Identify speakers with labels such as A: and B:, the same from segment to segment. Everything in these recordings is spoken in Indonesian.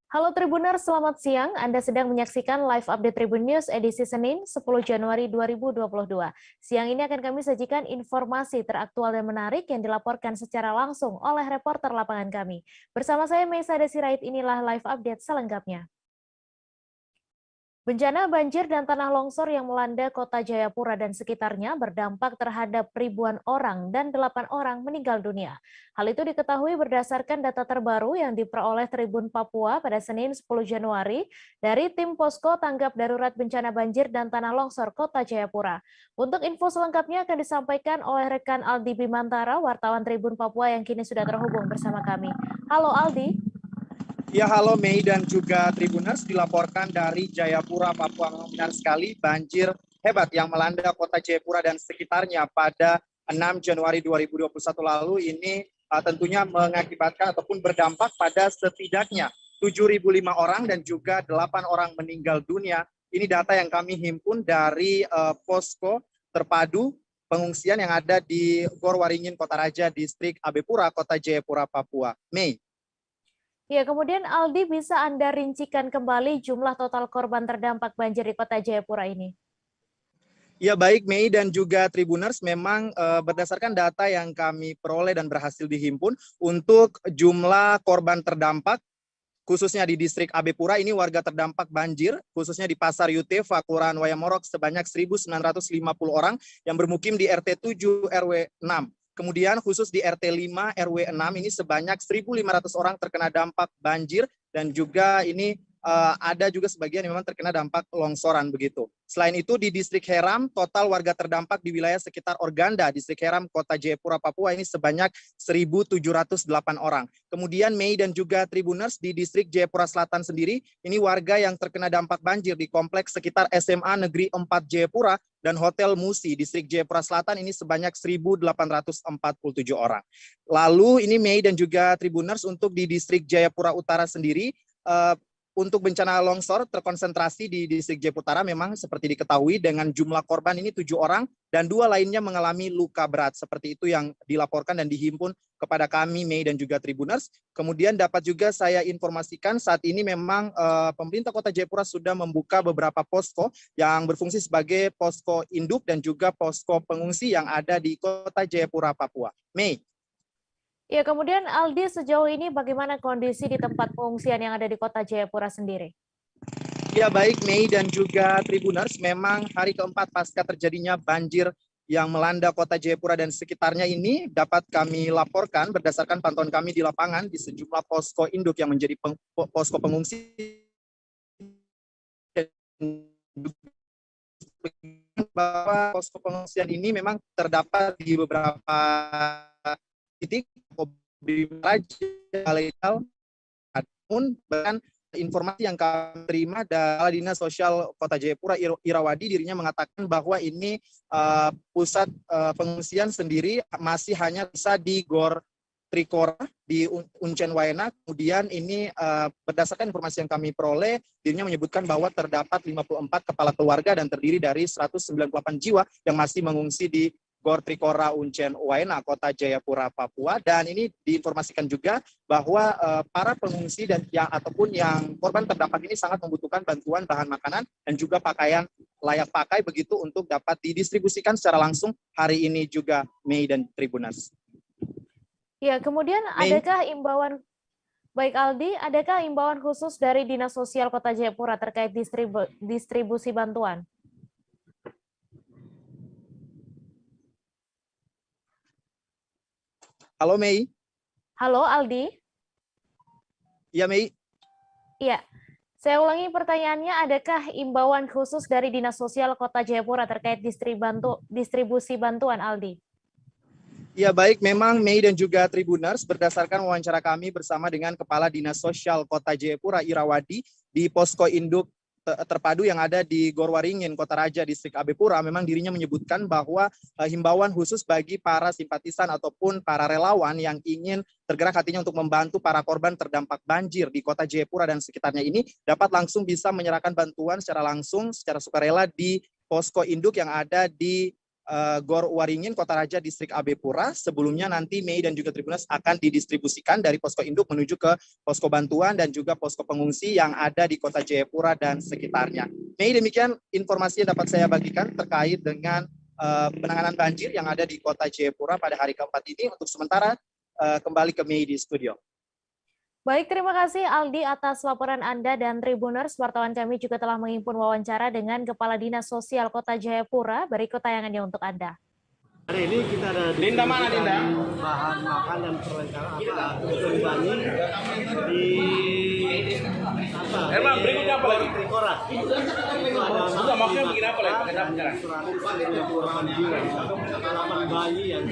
A: Halo Tribuners, selamat siang. Anda sedang menyaksikan live update Tribun News edisi Senin 10 Januari 2022. Siang ini akan kami sajikan informasi teraktual dan menarik yang dilaporkan secara langsung oleh reporter lapangan kami. Bersama saya Meisa Desirait, inilah live update selengkapnya. Bencana banjir dan tanah longsor yang melanda kota Jayapura dan sekitarnya berdampak terhadap ribuan orang dan 8 orang meninggal dunia. Hal itu diketahui berdasarkan data terbaru yang diperoleh Tribun Papua pada Senin 10 Januari dari tim Posko Tanggap Darurat Bencana Banjir dan Tanah Longsor Kota Jayapura. Untuk info selengkapnya akan disampaikan oleh rekan Aldi Bimantara, wartawan Tribun Papua yang kini sudah terhubung bersama kami. Halo Aldi.
B: Ya, halo Mei dan juga Tribuners, dilaporkan dari Jayapura, Papua. Benar sekali, banjir hebat yang melanda kota Jayapura dan sekitarnya pada 6 Januari 2021 lalu ini tentunya mengakibatkan ataupun berdampak pada setidaknya 7.005 orang dan juga 8 orang meninggal dunia. Ini data yang kami himpun dari posko terpadu pengungsian yang ada di Gor Waringin, Kota Raja, Distrik Abepura, Kota Jayapura, Papua. Mei.
A: Ya, kemudian Aldi, bisa Anda rincikan kembali jumlah total korban terdampak banjir di Kota Jayapura ini?
B: Ya, baik Mei dan juga Tribuners, memang berdasarkan data yang kami peroleh dan berhasil dihimpun untuk jumlah korban terdampak khususnya di distrik Abepura, ini warga terdampak banjir khususnya di Pasar Yutefa, Kelurahan Wayamorok sebanyak 1.950 orang yang bermukim di RT 7 RW 6. Kemudian khusus di RT 5 RW 6 ini sebanyak 1.500 orang terkena dampak banjir dan juga ini ada juga sebagian yang memang terkena dampak longsoran begitu. Selain itu di distrik Heram, total warga terdampak di wilayah sekitar Organda, distrik Heram, Kota Jayapura, Papua ini sebanyak 1.708 orang. Kemudian Mei dan juga Tribuners di distrik Jayapura Selatan sendiri, ini warga yang terkena dampak banjir di kompleks sekitar SMA Negeri 4 Jayapura dan Hotel Musi, distrik Jayapura Selatan ini sebanyak 1.847 orang. Lalu ini Mei dan juga Tribuners untuk di distrik Jayapura Utara sendiri, untuk bencana longsor terkonsentrasi di distrik Jayapura Utara memang seperti diketahui dengan jumlah korban ini 7 orang dan 2 lainnya mengalami luka berat. Seperti itu yang dilaporkan dan dihimpun kepada kami Mei dan juga Tribuners. Kemudian dapat juga saya informasikan saat ini memang pemerintah Kota Jayapura sudah membuka beberapa posko yang berfungsi sebagai posko induk dan juga posko pengungsi yang ada di Kota Jayapura, Papua. Mei.
A: Ya, kemudian Aldi, sejauh ini bagaimana kondisi di tempat pengungsian yang ada di Kota Jayapura sendiri?
B: Ya, baik Mei dan juga Tribuners, memang hari keempat pasca terjadinya banjir yang melanda Kota Jayapura dan sekitarnya ini dapat kami laporkan berdasarkan pantauan kami di lapangan di sejumlah posko induk yang menjadi posko pengungsi bahwa posko pengungsian ini memang terdapat di beberapa titik di Raja Legal, namun bahkan informasi yang kami terima dari Dinas Sosial Kota Jayapura Irawadi, dirinya mengatakan bahwa ini pusat pengungsian sendiri masih hanya bisa di Gor Trikora di Uncen Waena. Kemudian ini berdasarkan informasi yang kami peroleh, dirinya menyebutkan bahwa terdapat 54 kepala keluarga dan terdiri dari 198 jiwa yang masih mengungsi di Gor Trikora Uncen Waena, Kota Jayapura, Papua. Dan ini diinformasikan juga bahwa para pengungsi dan ataupun yang korban terdampak ini sangat membutuhkan bantuan bahan makanan dan juga pakaian layak pakai begitu untuk dapat didistribusikan secara langsung hari ini juga Mei dan Tribuners.
A: Ya, kemudian adakah imbauan, baik Aldi, adakah imbauan khusus dari Dinas Sosial Kota Jayapura terkait distribusi bantuan?
B: Halo Mei.
A: Halo Aldi.
B: Iya Mei.
A: Iya, saya ulangi pertanyaannya, adakah imbauan khusus dari Dinas Sosial Kota Jayapura terkait distribusi bantuan, Aldi?
B: Ya baik, memang Mei dan juga Tribuners, berdasarkan wawancara kami bersama dengan Kepala Dinas Sosial Kota Jayapura Irawadi di posko induk terpadu yang ada di Gor Waringin, Kota Raja, Distrik Abepura, memang dirinya menyebutkan bahwa himbauan khusus bagi para simpatisan ataupun para relawan yang ingin tergerak hatinya untuk membantu para korban terdampak banjir di Kota Jayapura dan sekitarnya ini dapat langsung bisa menyerahkan bantuan secara langsung, secara sukarela di posko induk yang ada di Gor Waringin, Kota Raja, Distrik AB Pura. Sebelumnya nanti Mei dan juga Tribuners akan didistribusikan dari posko induk menuju ke posko bantuan dan juga posko pengungsi yang ada di Kota Jayapura dan sekitarnya. Mei, demikian informasi yang dapat saya bagikan terkait dengan penanganan banjir yang ada di Kota Jayapura pada hari keempat ini. Untuk sementara kembali ke Mei di studio.
A: Baik, terima kasih Aldi atas laporan Anda dan Tribuners. Wartawan kami juga telah menghimpun wawancara dengan Kepala Dinas Sosial Kota Jayapura. Berikut tayangannya untuk Anda.
C: Hari ini kita ada
D: Linda mana Linda?
C: Bahan makan dan perlengkapan kebutuhan bani di
D: Herman, berikutnya apa lagi?
C: Trikora.
D: Sudah maksudnya bikin apa lagi? Pakai apa sekarang?
C: 198 jiwa. Pengalaman bayi yang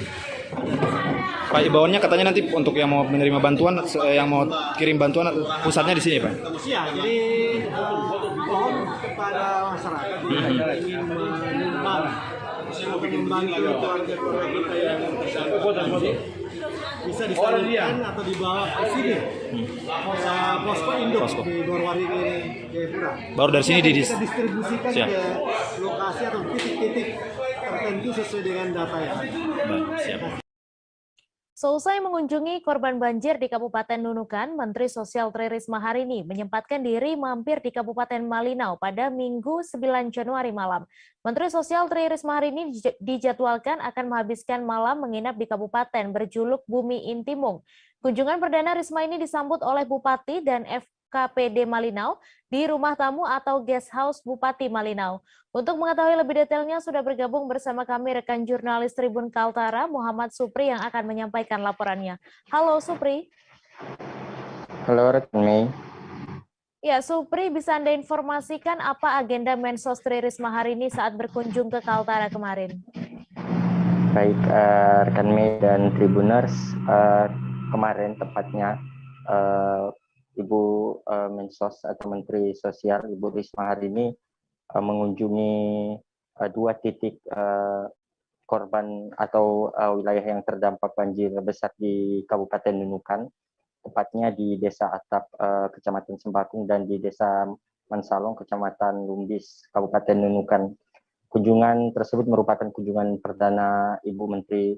E: Pak, imbauannya katanya nanti untuk yang mau menerima bantuan, yang mau kirim bantuan, pusatnya di sini, Pak.
C: ya, jadi mohon kepada masyarakat yang ingin menyumbang untuk membantu keluarga-keluarga kita yang terdampak bisa disalurkan atau dibawa ke sini posko induk di Gor Waringin Jayapura.
E: Baru dari sini
C: kita distribusikan ke lokasi atau titik-titik tertentu sesuai dengan data yang ada.
E: Siap.
A: Seusai mengunjungi korban banjir di Kabupaten Nunukan, Menteri Sosial Tri Risma hari ini menyempatkan diri mampir di Kabupaten Malinau pada Minggu 9 Januari malam. Menteri Sosial Tri Risma hari ini dijadwalkan akan menghabiskan malam menginap di kabupaten berjuluk Bumi Intimung. Kunjungan perdana Risma ini disambut oleh Bupati dan FKPD Malinau di rumah tamu atau guest house Bupati Malinau. Untuk mengetahui lebih detailnya sudah bergabung bersama kami rekan jurnalis Tribun Kaltara Muhammad Supri yang akan menyampaikan laporannya. Halo Supri.
F: Halo rekan Mei.
A: Ya Supri, bisa Anda informasikan apa agenda Mensos Tri Risma hari ini saat berkunjung ke Kaltara kemarin?
F: Baik rekan Mei dan Tribuners, kemarin tepatnya Ibu Mensos atau Menteri Sosial Ibu Risma hari ini mengunjungi dua titik korban atau wilayah yang terdampak banjir besar di Kabupaten Nunukan, tepatnya di Desa Atap, Kecamatan Sembakung, dan di Desa Mansalong, Kecamatan Lumbis, Kabupaten Nunukan. Kunjungan tersebut merupakan kunjungan perdana Ibu Menteri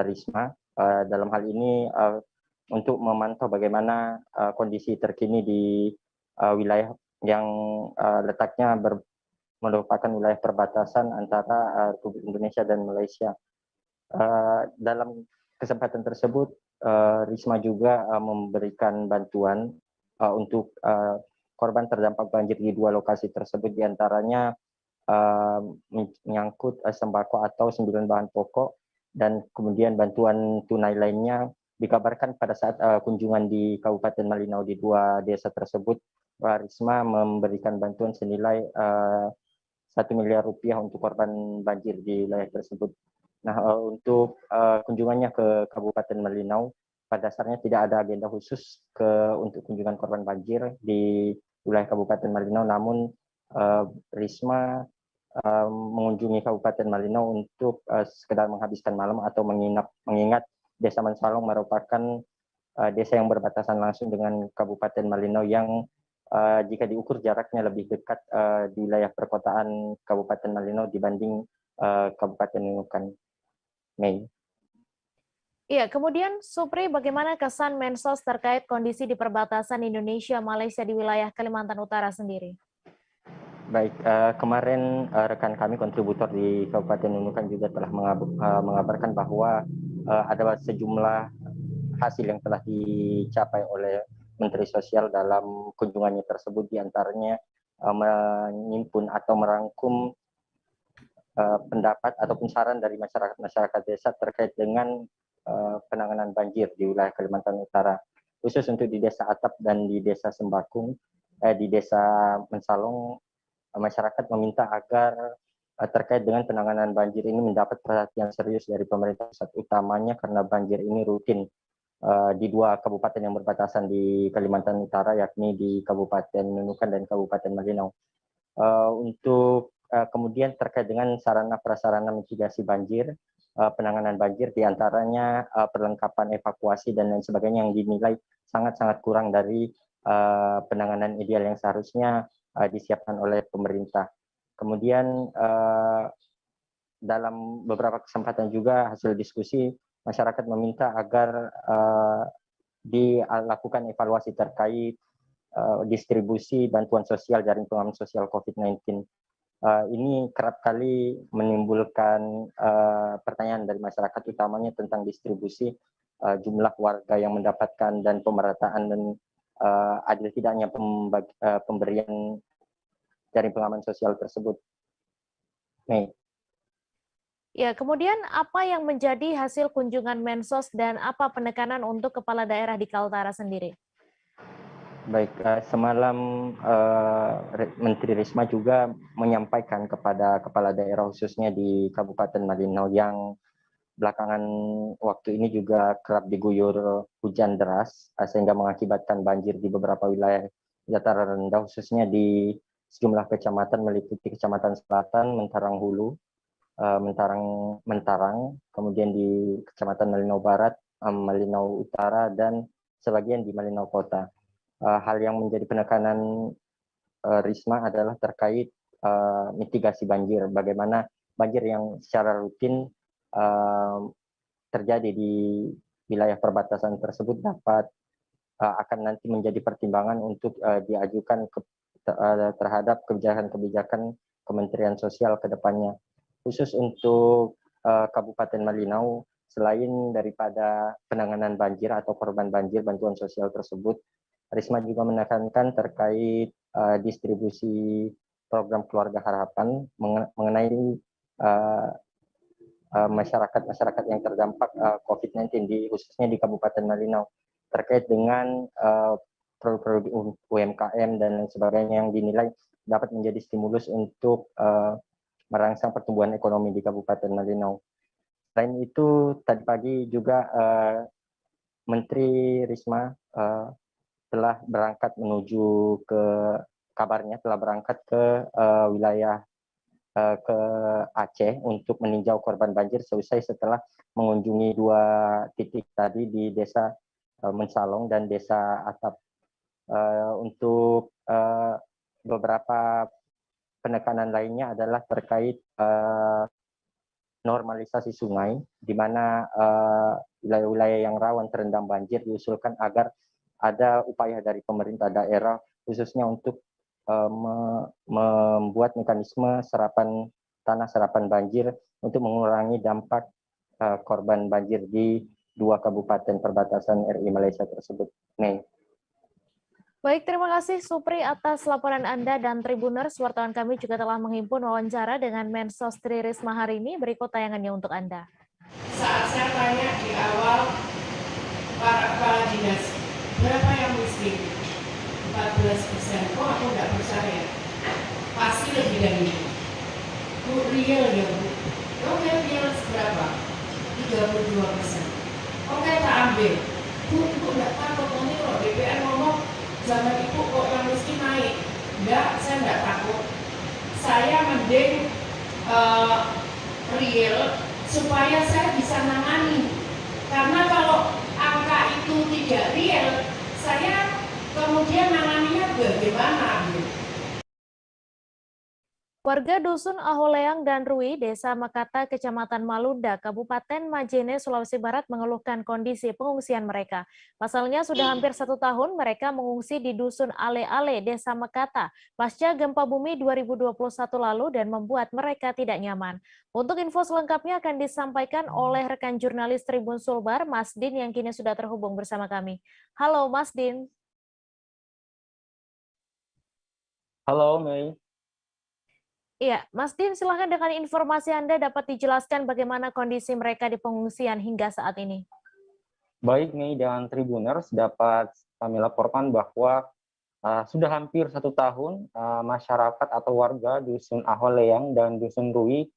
F: Risma. Dalam hal ini untuk memantau bagaimana kondisi terkini di wilayah yang letaknya merupakan wilayah perbatasan antara Republik Indonesia dan Malaysia. Dalam kesempatan tersebut, Risma juga memberikan bantuan untuk korban terdampak banjir di dua lokasi tersebut, diantaranya menyangkut sembako atau 9 bahan pokok, dan kemudian bantuan tunai lainnya. Dikabarkan pada saat kunjungan di Kabupaten Malinau di dua desa tersebut, Risma memberikan bantuan senilai 1 miliar rupiah untuk korban banjir di wilayah tersebut. Nah, untuk kunjungannya ke Kabupaten Malinau, pada dasarnya tidak ada agenda khusus untuk kunjungan korban banjir di wilayah Kabupaten Malinau, namun Risma mengunjungi Kabupaten Malinau untuk sekedar menghabiskan malam atau mengingat Desa Mansalong merupakan desa yang berbatasan langsung dengan Kabupaten Malinau yang jika diukur jaraknya lebih dekat di wilayah perkotaan Kabupaten Malinau dibanding Kabupaten Nunukan. Mei.
A: Iya, kemudian Supri, bagaimana kesan Mensos terkait kondisi di perbatasan Indonesia-Malaysia di wilayah Kalimantan Utara sendiri?
F: Baik, kemarin rekan kami kontributor di Kabupaten Nunukan juga telah mengabarkan bahwa ada sejumlah hasil yang telah dicapai oleh Menteri Sosial dalam kunjungannya tersebut, diantaranya menyimpun atau merangkum pendapat ataupun saran dari masyarakat desa terkait dengan penanganan banjir di wilayah Kalimantan Utara, khusus untuk di Desa Atap dan di Desa Sembakung, di Desa Mansalong. Masyarakat meminta agar terkait dengan penanganan banjir ini mendapat perhatian serius dari pemerintah pusat, utamanya karena banjir ini rutin di dua kabupaten yang berbatasan di Kalimantan Utara, yakni di Kabupaten Nunukan dan Kabupaten Malinau. Untuk kemudian terkait dengan sarana prasarana mitigasi banjir, penanganan banjir, diantaranya perlengkapan evakuasi dan lain sebagainya yang dinilai sangat-sangat kurang dari penanganan ideal yang seharusnya disiapkan oleh pemerintah. Kemudian dalam beberapa kesempatan juga hasil diskusi masyarakat meminta agar dilakukan evaluasi terkait distribusi bantuan sosial jaring pengaman sosial COVID-19. Ini kerap kali menimbulkan pertanyaan dari masyarakat, utamanya tentang distribusi jumlah warga yang mendapatkan dan pemerataan dan adil tidaknya pemberian jaring pengaman sosial tersebut. Nih.
A: Ya, kemudian apa yang menjadi hasil kunjungan Mensos dan apa penekanan untuk kepala daerah di Kaltara sendiri?
F: Baik, semalam Menteri Risma juga menyampaikan kepada kepala daerah khususnya di Kabupaten Malinau yang belakangan waktu ini juga kerap diguyur hujan deras sehingga mengakibatkan banjir di beberapa wilayah dataran rendah khususnya di sejumlah kecamatan meliputi Kecamatan Selatan, Mentarang Hulu, Mentarang, kemudian di Kecamatan Malinau Barat, Malinau Utara, dan sebagian di Malinau Kota. Hal yang menjadi penekanan Risma adalah terkait mitigasi banjir, bagaimana banjir yang secara rutin terjadi di wilayah perbatasan tersebut dapat akan nanti menjadi pertimbangan untuk diajukan terhadap kebijakan-kebijakan Kementerian Sosial ke depannya. Khusus untuk Kabupaten Malinau, selain daripada penanganan banjir atau korban banjir, bantuan sosial tersebut, Risma juga menekankan terkait distribusi program Keluarga Harapan mengenai masyarakat yang terdampak COVID-19 khususnya di Kabupaten Malinau terkait dengan produk-produk UMKM dan sebagainya yang dinilai dapat menjadi stimulus untuk merangsang pertumbuhan ekonomi di Kabupaten Malinau. Selain itu, tadi pagi juga Menteri Risma telah berangkat menuju telah berangkat ke wilayah ke Aceh untuk meninjau korban banjir seusai setelah mengunjungi 2 titik tadi di Desa Mensalong dan Desa Atap. Untuk beberapa penekanan lainnya adalah terkait normalisasi sungai, di mana wilayah-wilayah yang rawan terendam banjir diusulkan agar ada upaya dari pemerintah daerah khususnya untuk membuat mekanisme serapan tanah, serapan banjir untuk mengurangi dampak korban banjir di 2 kabupaten perbatasan RI Malaysia tersebut. Nih.
A: Baik, terima kasih Supri atas laporan Anda dan Tribuners. Wartawan kami juga telah menghimpun wawancara dengan Mensos Tri Risma hari ini. Berikut tayangannya untuk Anda.
G: Saat saya tanya di awal para kepala dinas, berapa yang miskin? 14%. Kok aku nggak percaya? Pasti lebih dari itu. Bu, real ya Bu. Oke, real berapa? 32%. Oke, tak ambil. Bu, Ibu nggak takut nanti kalau DPR ngomong zaman Ibu kok yang miskin naik. Enggak, saya nggak takut. Saya mending real supaya saya bisa nangani. Karena kalau angka itu tidak real, saya kemudian nanganinya bagaimana?
A: Warga Dusun Aholeang dan Rui, Desa Makata, Kecamatan Malunda, Kabupaten Majene, Sulawesi Barat mengeluhkan kondisi pengungsian mereka. Pasalnya sudah hampir 1 tahun mereka mengungsi di Dusun Ale-Ale, Desa Makata, pasca gempa bumi 2021 lalu dan membuat mereka tidak nyaman. Untuk info selengkapnya akan disampaikan oleh rekan jurnalis Tribun Sulbar, Mas Din, yang kini sudah terhubung bersama kami. Halo Mas Din.
F: Halo Mei.
A: Iya, Mas Din, silahkan dengan informasi Anda dapat dijelaskan bagaimana kondisi mereka di pengungsian hingga saat ini.
F: Baik, Mei dan Tribuners, dapat kami laporkan bahwa sudah hampir 1 tahun masyarakat atau warga Dusun Aholeang dan Dusun Rui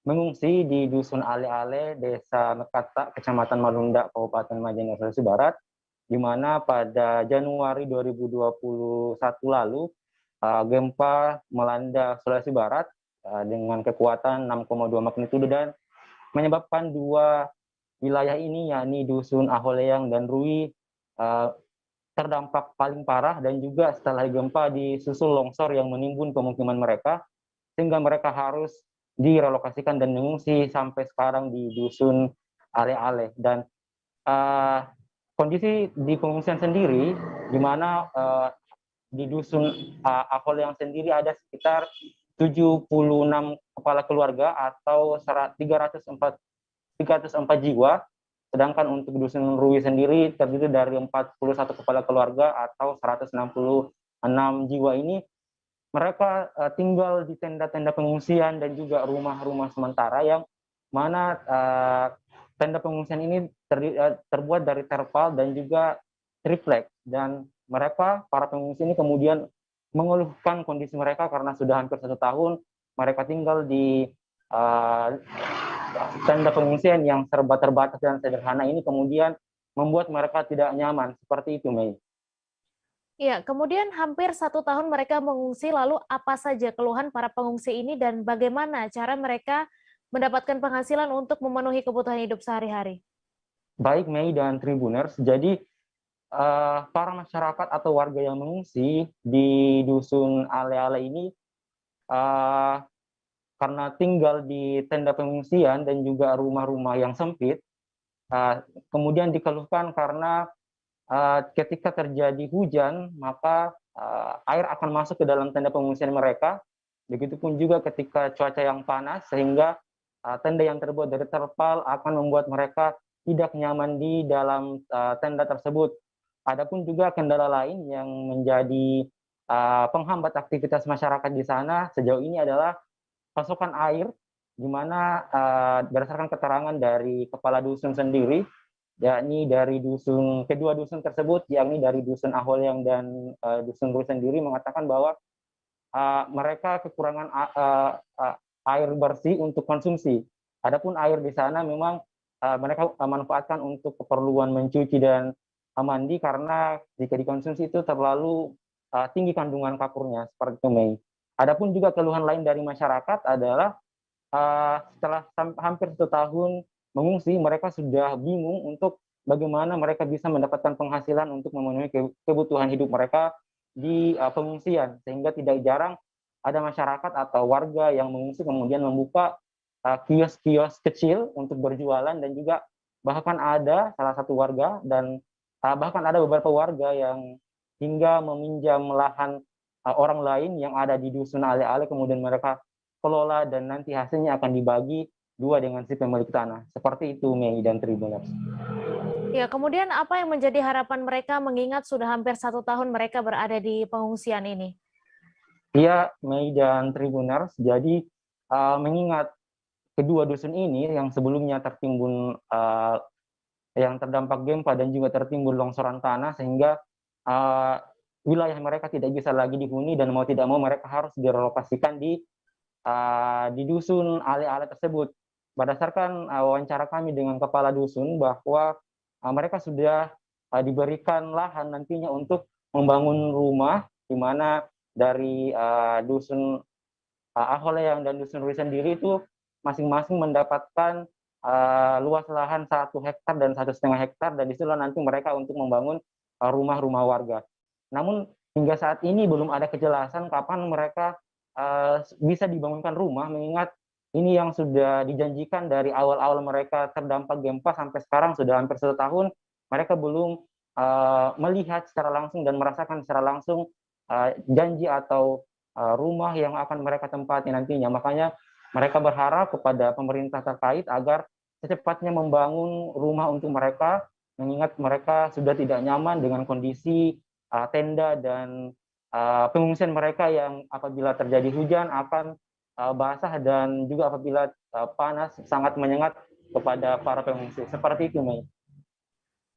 F: mengungsi di Dusun Ale-Ale, Desa Mekata, Kecamatan Malunda, Kabupaten Majene, Sulawesi Barat, di mana pada Januari 2021 lalu gempa melanda Sulawesi Barat dengan kekuatan 6,2 magnitudo dan menyebabkan 2 wilayah ini, yakni Dusun Aholeang dan Rui, terdampak paling parah, dan juga setelah gempa disusul longsor yang menimbun pemukiman mereka, sehingga mereka harus direlokasikan dan mengungsi sampai sekarang di dusun Ale-Ale. Dan kondisi di pengungsian sendiri, di mana di dusun Ahol yang sendiri ada sekitar 76 kepala keluarga atau 304 jiwa, sedangkan untuk dusun Rui sendiri terdiri dari 41 kepala keluarga atau 166 jiwa ini. Mereka tinggal di tenda-tenda pengungsian dan juga rumah-rumah sementara yang mana tenda pengungsian ini terbuat dari terpal dan juga triplek. Dan mereka, para pengungsi ini kemudian mengeluhkan kondisi mereka karena sudah hampir 1 tahun mereka tinggal di tenda pengungsian yang serba terbatas dan sederhana ini, kemudian membuat mereka tidak nyaman. Seperti itu, Mei.
A: Ya, kemudian hampir 1 tahun mereka mengungsi, lalu apa saja keluhan para pengungsi ini dan bagaimana cara mereka mendapatkan penghasilan untuk memenuhi kebutuhan hidup sehari-hari?
F: Baik, Mei dan Tribuners, jadi para masyarakat atau warga yang mengungsi di dusun Ale-Ale ini karena tinggal di tenda pengungsian dan juga rumah-rumah yang sempit, kemudian dikeluhkan karena ketika terjadi hujan, maka air akan masuk ke dalam tenda pengungsian mereka. Begitupun juga ketika cuaca yang panas, sehingga tenda yang terbuat dari terpal akan membuat mereka tidak nyaman di dalam tenda tersebut. Adapun juga kendala lain yang menjadi penghambat aktivitas masyarakat di sana sejauh ini adalah pasokan air, di mana berdasarkan keterangan dari kepala dusun sendiri, yakni dari kedua dusun tersebut, yakni dari dusun Aholyang dan dusun Rui sendiri, mengatakan bahwa mereka kekurangan air bersih untuk konsumsi. Adapun air di sana memang mereka manfaatkan untuk keperluan mencuci dan mandi, karena jika dikonsumsi itu terlalu tinggi kandungan kapurnya, seperti itu, Mei. Adapun juga keluhan lain dari masyarakat adalah setelah hampir 1 tahun mengungsi, mereka sudah bingung untuk bagaimana mereka bisa mendapatkan penghasilan untuk memenuhi kebutuhan hidup mereka di pengungsian, sehingga tidak jarang ada masyarakat atau warga yang mengungsi kemudian membuka kios-kios kecil untuk berjualan, dan juga bahkan ada salah satu warga dan bahkan ada beberapa warga yang hingga meminjam lahan orang lain yang ada di dusun Ale-Ale, kemudian mereka kelola dan nanti hasilnya akan dibagi 2 dengan si pemilik tanah. Seperti itu, Mei dan Tribuners.
A: Ya, kemudian apa yang menjadi harapan mereka mengingat sudah hampir 1 tahun mereka berada di pengungsian ini?
F: Iya, Mei dan Tribuners, jadi mengingat kedua dusun ini yang sebelumnya tertimbun yang terdampak gempa dan juga tertimbun longsoran tanah, sehingga wilayah mereka tidak bisa lagi dihuni dan mau tidak mau mereka harus direlokasikan di dusun Ale-Ale tersebut. Berdasarkan wawancara kami dengan kepala dusun, bahwa mereka sudah diberikan lahan nantinya untuk membangun rumah, di mana dari dusun Aholyang dan dusun Rui sendiri itu masing-masing mendapatkan luas lahan 1 hektar dan 1,5 hektar, dan disitulah nanti mereka untuk membangun rumah-rumah warga. Namun hingga saat ini belum ada kejelasan kapan mereka bisa dibangunkan rumah, mengingat ini yang sudah dijanjikan dari awal-awal mereka terdampak gempa sampai sekarang sudah hampir 1 tahun, mereka belum melihat secara langsung dan merasakan secara langsung janji atau rumah yang akan mereka tempati nantinya. Makanya mereka berharap kepada pemerintah terkait agar secepatnya membangun rumah untuk mereka, mengingat mereka sudah tidak nyaman dengan kondisi tenda dan pengungsian mereka yang apabila terjadi hujan akan basah, dan juga apabila panas sangat menyengat kepada para pengungsi. Seperti itu, Mei.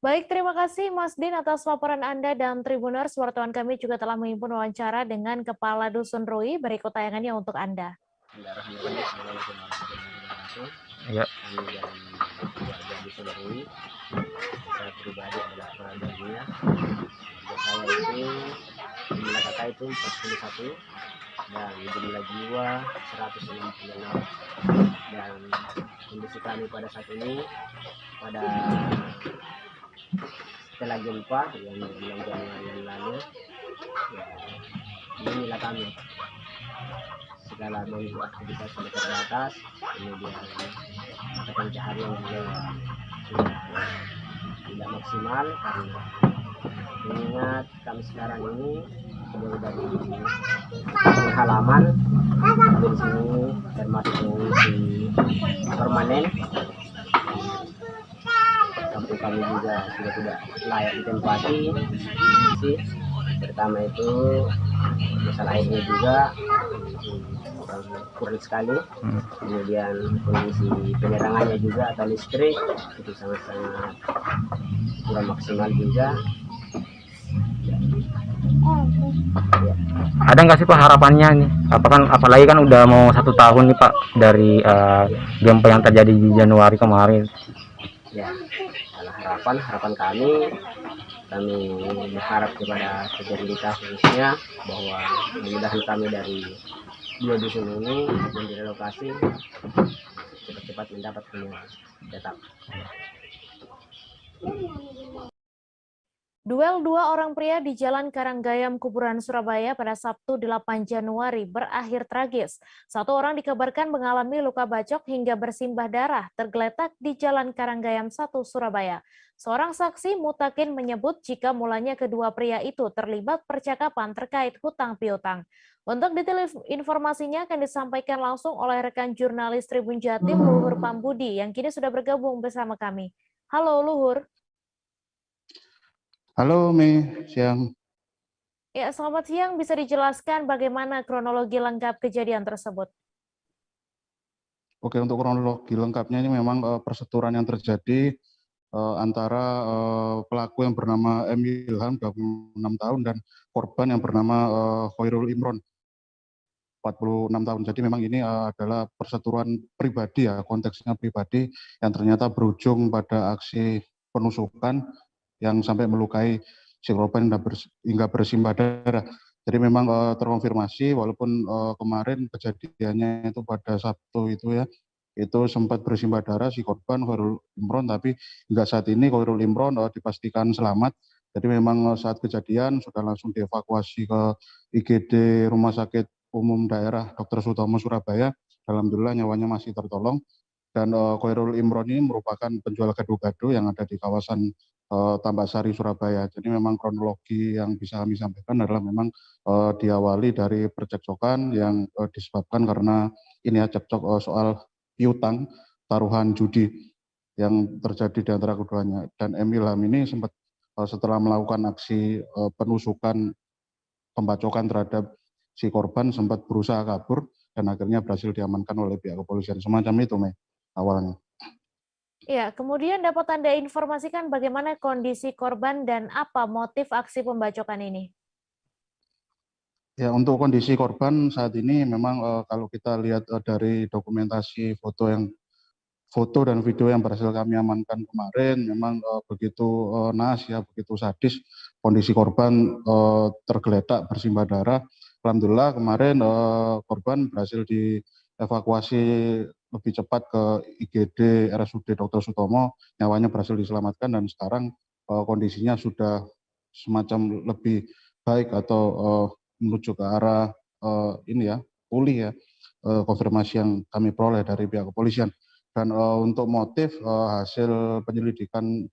A: Baik, terima kasih Mas Din atas laporan Anda, dan Tribuners, wartawan kami juga telah menghimpun wawancara dengan Kepala Dusun Rui. Berikut tayangannya untuk Anda.
F: Ya.
H: Kami dari keluarga Dusun Rui, saya pribadi adalah kepala dusunnya. Saya itu jumlah kakak itu 41 dan jumlah jiwa 166, dan kondisi kami pada saat ini pada setelah gempa yang bulan Januari yang lalu, ya inilah kami segala bentuk aktivitas sudah terbatas, kemudian mata pencaharian juga sudah tidak maksimal karena mengingat kami sekarang ini jauh dari halaman, di sini termasuk pengungsi permanen. Kampung kami juga sudah tidak layak ditempati. Pertama itu masalah airnya juga kurang sekali, kemudian kondisi penerangannya juga atau listrik itu sangat-sangat kurang maksimal juga.
F: Ada nggak sih Pak harapannya nih? Apalagi kan udah mau 1 tahun nih Pak dari gempa yang terjadi di Januari kemarin.
H: Ya, harapan kami berharap kepada pemerintah khususnya bahwa mudah-mudahan kami dari 2 dusun ini yang direlokasi cepat-cepat mendapat hunian tetap.
A: Duel 2 orang pria di Jalan Karanggayam, Kuburan, Surabaya pada Sabtu 8 Januari berakhir tragis. 1 orang dikabarkan mengalami luka bacok hingga bersimbah darah tergeletak di Jalan Karanggayam 1, Surabaya. Seorang saksi Mutakin menyebut jika mulanya kedua pria itu terlibat percakapan terkait hutang piutang. Untuk detail informasinya akan disampaikan langsung oleh rekan jurnalis Tribun Jatim, Luhur Pambudi, yang kini sudah bergabung bersama kami. Halo Luhur.
I: Halo Mei, siang.
A: Ya, selamat siang. Bisa dijelaskan bagaimana kronologi lengkap kejadian tersebut?
I: Oke, untuk kronologi lengkapnya ini memang perseturuan yang terjadi antara pelaku yang bernama M. Ilham, 26 tahun, dan korban yang bernama Khairul Imron, 46 tahun. Jadi memang ini adalah perseturuan pribadi ya, konteksnya pribadi yang ternyata berujung pada aksi penusukan yang sampai melukai si korban hingga bersimbah darah. Jadi memang terkonfirmasi walaupun kemarin kejadiannya itu pada Sabtu itu ya, itu sempat bersimbah darah si korban Khairul Imron, tapi hingga saat ini Khairul Imron dipastikan selamat. Jadi memang saat kejadian sudah langsung dievakuasi ke IGD Rumah Sakit Umum Daerah Dr. Sutomo Surabaya. Alhamdulillah nyawanya masih tertolong. Dan Khairul Imron ini merupakan penjual gado-gado yang ada di kawasan Tambak Sari, Surabaya. Jadi memang kronologi yang bisa kami sampaikan adalah memang diawali dari percekcokan yang disebabkan karena ini ya cekcok soal piutang taruhan judi yang terjadi di antara keduanya. Dan M. Ilham ini sempat setelah melakukan aksi penusukan pembacokan terhadap si korban sempat berusaha kabur dan akhirnya berhasil diamankan oleh pihak kepolisian. Semacam itu, Mei, awalnya.
A: Ya, kemudian dapat Anda informasikan bagaimana kondisi korban dan apa motif aksi pembacokan ini?
I: Ya, untuk kondisi korban saat ini memang kalau kita lihat dari dokumentasi foto dan video yang berhasil kami amankan kemarin, memang begitu naas ya, begitu sadis kondisi korban tergeletak bersimbah darah. Alhamdulillah kemarin korban berhasil dievakuasi lebih cepat ke IGD RSUD Dr. Sutomo, nyawanya berhasil diselamatkan dan sekarang kondisinya sudah semacam lebih baik atau menuju ke arah ini ya, pulih ya, konfirmasi yang kami peroleh dari pihak kepolisian. Dan untuk motif hasil penyelidikan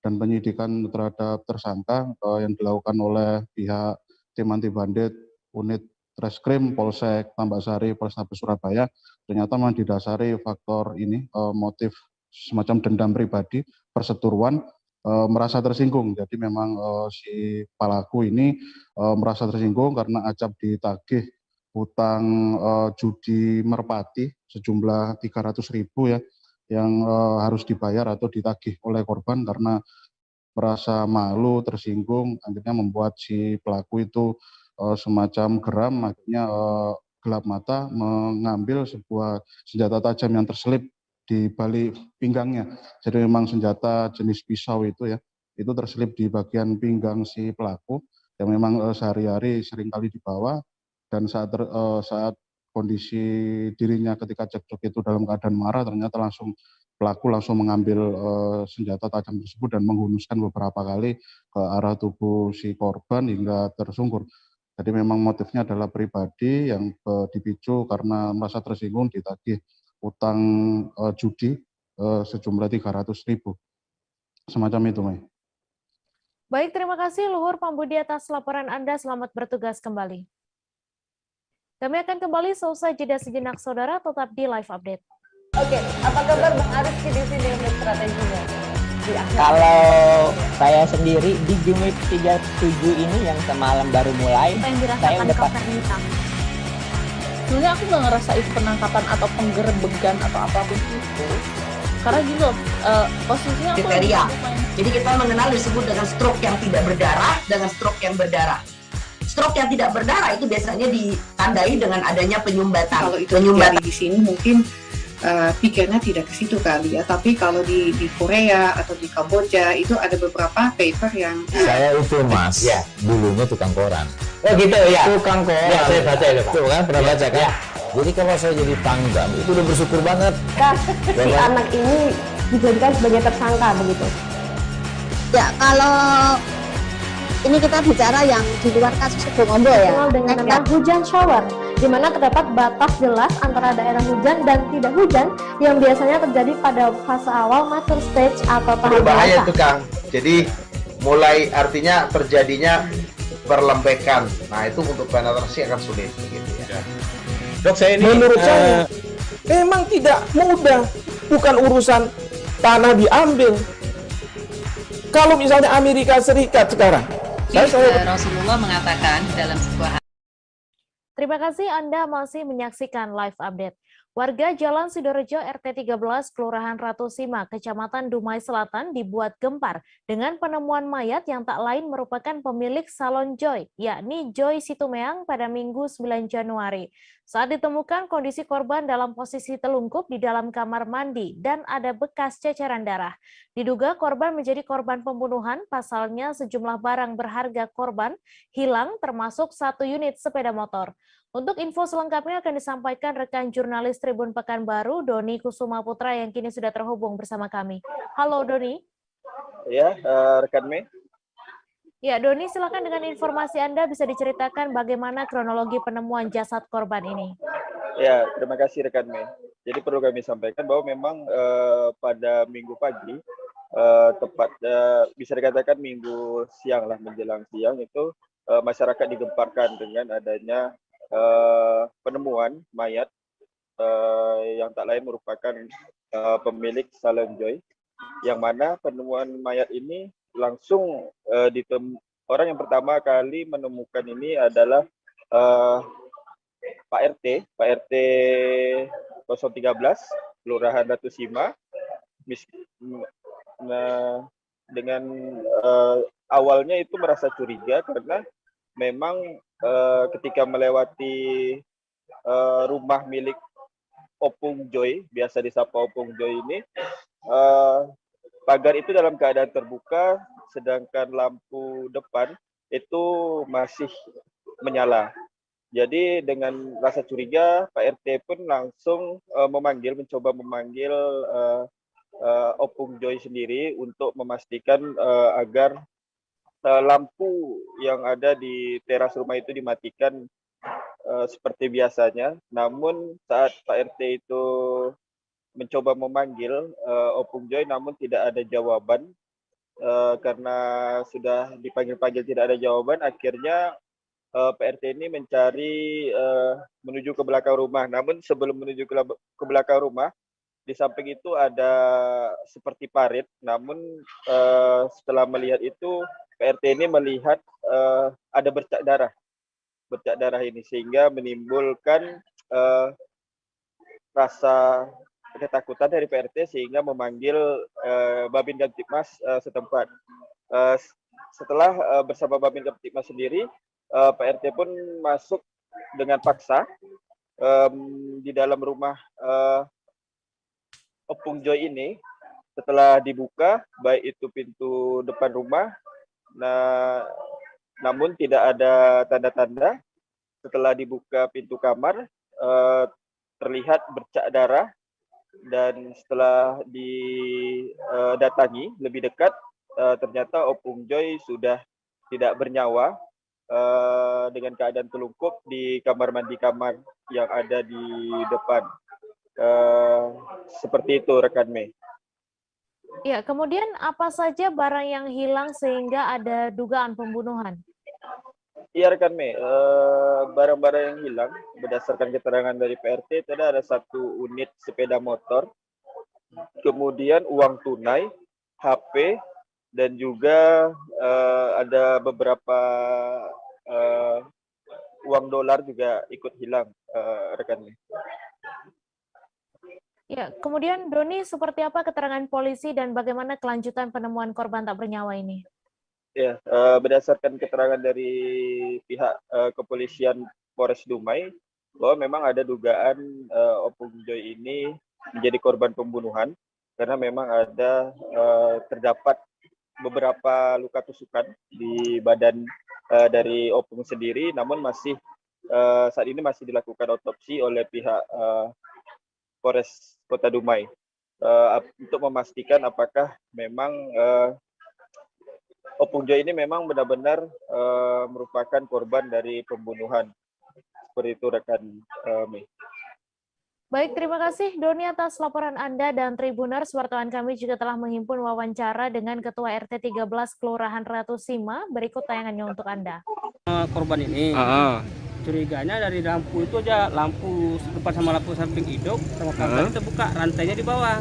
I: dan penyidikan terhadap tersangka yang dilakukan oleh pihak tim anti bandit unit Treskrim Polsek Tambak Sari Polrestabes Surabaya ternyata memang didasari faktor ini motif semacam dendam pribadi, perseteruan, merasa tersinggung. Jadi memang si pelaku ini merasa tersinggung karena acap ditagih hutang judi merpati sejumlah 300.000 ya yang harus dibayar atau ditagih oleh korban karena merasa malu, tersinggung, akhirnya membuat si pelaku itu semacam geram, akhirnya gelap mata mengambil sebuah senjata tajam yang terselip di balik pinggangnya. Jadi memang senjata jenis pisau itu ya, itu terselip di bagian pinggang si pelaku yang memang sehari-hari seringkali dibawa dan saat kondisi dirinya ketika cekcok itu dalam keadaan marah ternyata pelaku langsung mengambil senjata tajam tersebut dan menghunuskan beberapa kali ke arah tubuh si korban hingga tersungkur. Jadi memang motifnya adalah pribadi yang dipicu karena merasa tersinggung ditagih utang judi sejumlah 300.000. Semacam itu, Mei.
A: Baik, terima kasih Luhur Pambudi atas laporan Anda. Selamat bertugas kembali. Kami akan kembali seusai jeda sejenak, saudara. Tetap di Live Update.
J: Oke, apa kabar Bang Arif di sini untuk strateginya?
K: Kalau saya sendiri di Jumit 37 ini yang semalam baru mulai, saya udah
L: sebenarnya aku nggak ngerasa itu penangkapan atau penggerbegan atau apapun itu. Karena gitu, posisinya aku
J: kriteria. Jadi kita mengenal disebut dengan stroke yang tidak berdarah dengan stroke yang berdarah. Stroke yang tidak berdarah itu biasanya ditandai dengan adanya penyumbatan.
M: Kalau itu terjadi di sini mungkin pikirnya tidak ke situ kali ya. Tapi kalau di Korea atau di Kamboja itu ada beberapa paper yang
N: saya itu Mas, ya, dulunya tukang koran.
K: Oh gitu ya.
N: Tukang koran.
K: Ya, saya baca itu Pak.
N: Tuh kan pernah baca kan? Ya. Jadi kalau saya jadi tanggam itu udah bersyukur banget.
O: Si anak ini dijadikan sebagai tersangka begitu. Ya, kalau ini kita bicara yang di luar kasus Kebun Ombol ya. Dengan nama hujan shower, di mana terdapat batas jelas antara daerah hujan dan tidak hujan yang biasanya terjadi pada fase awal mature stage atau tahap
P: berbahaya itu Kang. Jadi mulai artinya terjadinya perlembekan. Nah itu untuk penetrasi akan sulit begitu ya.
Q: Dok, saya ini menurut saya memang tidak mudah, bukan urusan tanah diambil. Kalau misalnya Amerika Serikat sekarang,
R: Rasulullah mengatakan dalam sebuah.
A: Terima kasih Anda masih menyaksikan Live Update. Warga Jalan Sidorejo RT 13 Kelurahan Ratu Sima, Kecamatan Dumai Selatan dibuat gempar dengan penemuan mayat yang tak lain merupakan pemilik salon Joy, yakni Joy Situmeang pada Minggu 9 Januari. Saat ditemukan kondisi korban dalam posisi telungkup di dalam kamar mandi dan ada bekas ceceran darah. Diduga korban menjadi korban pembunuhan, pasalnya sejumlah barang berharga korban hilang termasuk 1 unit sepeda motor. Untuk info selengkapnya akan disampaikan rekan jurnalis Tribun Pekanbaru, Doni Kusuma Putra yang kini sudah terhubung bersama kami. Halo Doni.
S: Ya, rekan Mei.
A: Ya, Doni, silakan dengan informasi Anda bisa diceritakan bagaimana kronologi penemuan jasad korban ini.
S: Ya, terima kasih rekan Mei. Jadi perlu kami sampaikan bahwa memang pada minggu pagi, tepat bisa dikatakan minggu siang lah, menjelang siang itu masyarakat digemparkan dengan adanya penemuan mayat yang tak lain merupakan pemilik salon Joy, yang mana penemuan mayat ini langsung orang yang pertama kali menemukan ini adalah Pak RT 013 Kelurahan Ratu Sima. Nah, dengan awalnya itu merasa curiga karena memang ketika melewati rumah milik Opung Joy, biasa disapa Opung Joy ini, pagar itu dalam keadaan terbuka, sedangkan lampu depan itu masih menyala. Jadi dengan rasa curiga, Pak RT pun langsung mencoba memanggil Opung Joy sendiri untuk memastikan agar lampu yang ada di teras rumah itu dimatikan seperti biasanya. Namun saat Pak RT itu mencoba memanggil Opung Joy, namun tidak ada jawaban. Karena sudah dipanggil-panggil tidak ada jawaban, akhirnya Pak RT ini mencari menuju ke belakang rumah. Namun sebelum menuju ke belakang rumah, di samping itu ada seperti parit. Namun setelah melihat itu, PRT ini melihat ada bercak darah ini, sehingga menimbulkan rasa ketakutan dari PRT sehingga memanggil Babin Kamtibmas setempat. Setelah bersama Babin Kamtibmas sendiri, PRT pun masuk dengan paksa di dalam rumah Opung Joy ini. Setelah dibuka, baik itu pintu depan rumah, namun tidak ada tanda-tanda. Setelah dibuka pintu kamar, terlihat bercak darah, dan setelah didatangi lebih dekat, ternyata Opung Joy sudah tidak bernyawa. dengan keadaan telungkup di kamar mandi kamar yang ada di depan. Seperti itu rekan Mei.
A: Ya, kemudian apa saja barang yang hilang sehingga ada dugaan pembunuhan?
S: Iya rekan Mei, barang-barang yang hilang berdasarkan keterangan dari PRT itu ada 1 unit sepeda motor, kemudian uang tunai, HP, dan juga ada beberapa uang dolar juga ikut hilang rekan Mei.
A: Ya, kemudian Doni, seperti apa keterangan polisi dan bagaimana kelanjutan penemuan korban tak bernyawa ini?
S: Ya, berdasarkan keterangan dari pihak kepolisian Polres Dumai, bahwa memang ada dugaan Opung Joy ini menjadi korban pembunuhan karena memang ada terdapat beberapa luka tusukan di badan dari Opung sendiri, namun masih saat ini masih dilakukan otopsi oleh pihak Polres Kota Dumai untuk memastikan apakah memang Opung Joy ini memang benar-benar merupakan korban dari pembunuhan. Seperti itu rekan Mei.
A: Baik, terima kasih Doni atas laporan Anda dan Tribuners. Wartawan kami juga telah menghimpun wawancara dengan Ketua RT 13 Kelurahan Ratu Sima. Berikut tayangannya untuk Anda.
T: Korban ini curiganya dari lampu itu aja, lampu depan sama lampu samping hidup sama kabar terbuka, rantainya di bawah.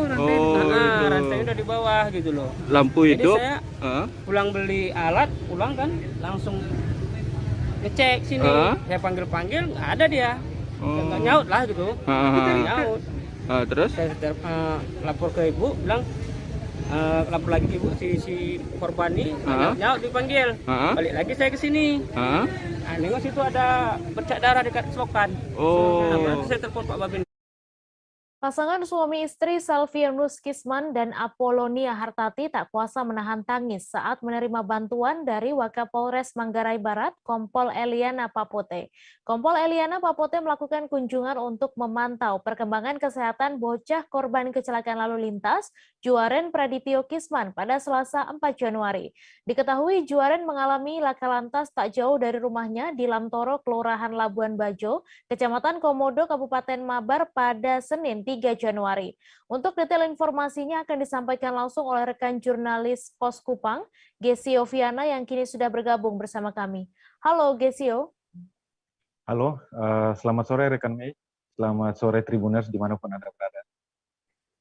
T: Rantainya udah di bawah gitu loh.
U: Lampu
T: jadi
U: hidup.
T: Saya pulang beli alat, pulang kan langsung ngecek sini. Saya panggil nggak ada dia. Nggak nyaut lah gitu. Nyaut.
U: Terus?
T: Saya lapor ke ibu, bilang lapor lagi ibu si korban ini nyaut dipanggil. Balik lagi saya ke sini. Nengok situ ada bercak darah dekat selokan. Nah, berarti saya telepon Pak Babin.
A: Pasangan suami istri Salvianus Kisman dan Apolonia Hartati tak kuasa menahan tangis saat menerima bantuan dari Wakapolres Manggarai Barat, Kompol Eliana Papote. Kompol Eliana Papote melakukan kunjungan untuk memantau perkembangan kesehatan bocah korban kecelakaan lalu lintas Juaren Pradityo Kisman pada Selasa 4 Januari. Diketahui Juaren mengalami laka lantas tak jauh dari rumahnya di Lamtoro, Kelurahan Labuan Bajo, Kecamatan Komodo, Kabupaten Mabar pada Senin 3 Januari. Untuk detail informasinya akan disampaikan langsung oleh rekan jurnalis Pos Kupang, Gesio Viana yang kini sudah bergabung bersama kami. Halo Gesio.
V: Halo, selamat sore rekan Mei, selamat sore Tribuners dimanapun Anda berada.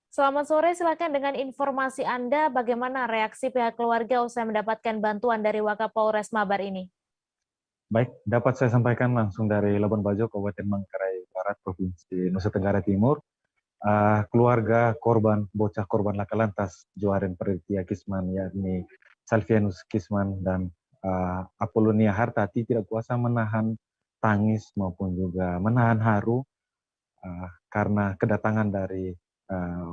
A: Selamat sore, silakan dengan informasi Anda bagaimana reaksi pihak keluarga usai mendapatkan bantuan dari Wakapolres Mabar ini.
V: Baik, dapat saya sampaikan langsung dari Labuan Bajo, Kabupaten Manggarai Barat, Provinsi Nusa Tenggara Timur. Keluarga korban, bocah korban laka lantas Juaren Pradityo Kisman, yakni Salvianus Kisman dan Apolonia Hartati tidak kuasa menahan tangis maupun juga menahan haru karena kedatangan dari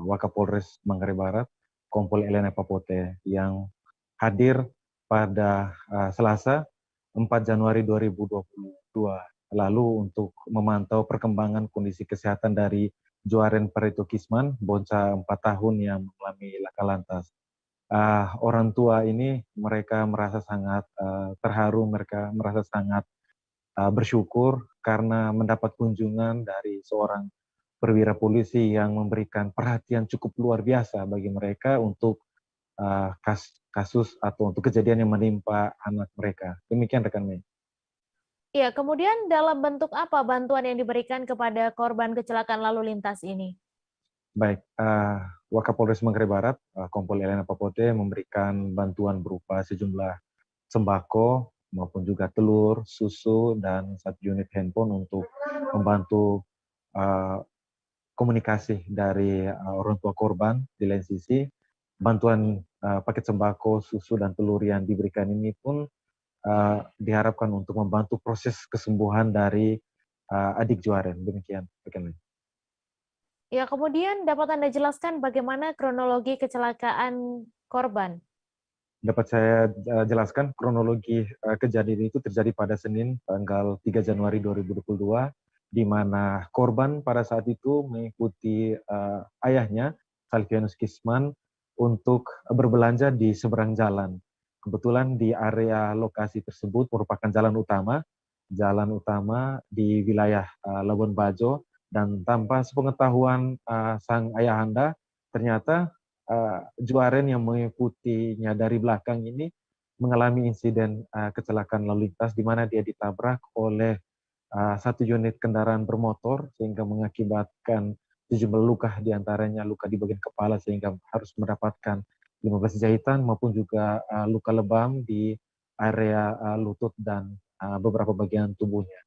V: Wakapolres Manggarai Barat, Kompol Eliana Papote yang hadir pada Selasa 4 Januari 2022 lalu untuk memantau perkembangan kondisi kesehatan dari Juaren Pradityo Kisman, bocah 4 tahun yang mengalami laka lantas. Orang tua ini mereka merasa sangat terharu, mereka merasa sangat bersyukur karena mendapat kunjungan dari seorang perwira polisi yang memberikan perhatian cukup luar biasa bagi mereka untuk kasus atau untuk kejadian yang menimpa anak mereka. Demikian rekan Mei.
A: Ya, kemudian dalam bentuk apa bantuan yang diberikan kepada korban kecelakaan lalu lintas ini?
V: Baik, Wakapolres Manggarai Barat, Kompol Eliana Papote memberikan bantuan berupa sejumlah sembako maupun juga telur, susu, dan 1 unit handphone untuk membantu komunikasi dari orang tua korban. Di lain sisi, bantuan paket sembako, susu, dan telur yang diberikan ini pun diharapkan untuk membantu proses kesembuhan dari adik Juaren. Demikian.
A: Ya, kemudian dapat Anda jelaskan bagaimana kronologi kecelakaan korban?
V: Dapat saya jelaskan kronologi kejadian itu terjadi pada Senin tanggal 3 Januari 2022, di mana korban pada saat itu mengikuti ayahnya, Salvianus Kisman, untuk berbelanja di seberang jalan. Kebetulan di area lokasi tersebut merupakan jalan utama di wilayah Labuan Bajo, dan tanpa sepengetahuan sang ayahanda, ternyata Juaren yang mengikutinya dari belakang ini mengalami insiden kecelakaan lalu lintas di mana dia ditabrak oleh satu unit kendaraan bermotor sehingga mengakibatkan sejumlah luka, diantaranya luka di bagian kepala sehingga harus mendapatkan 15 jahitan maupun juga luka lebam di area lutut dan beberapa bagian tubuhnya.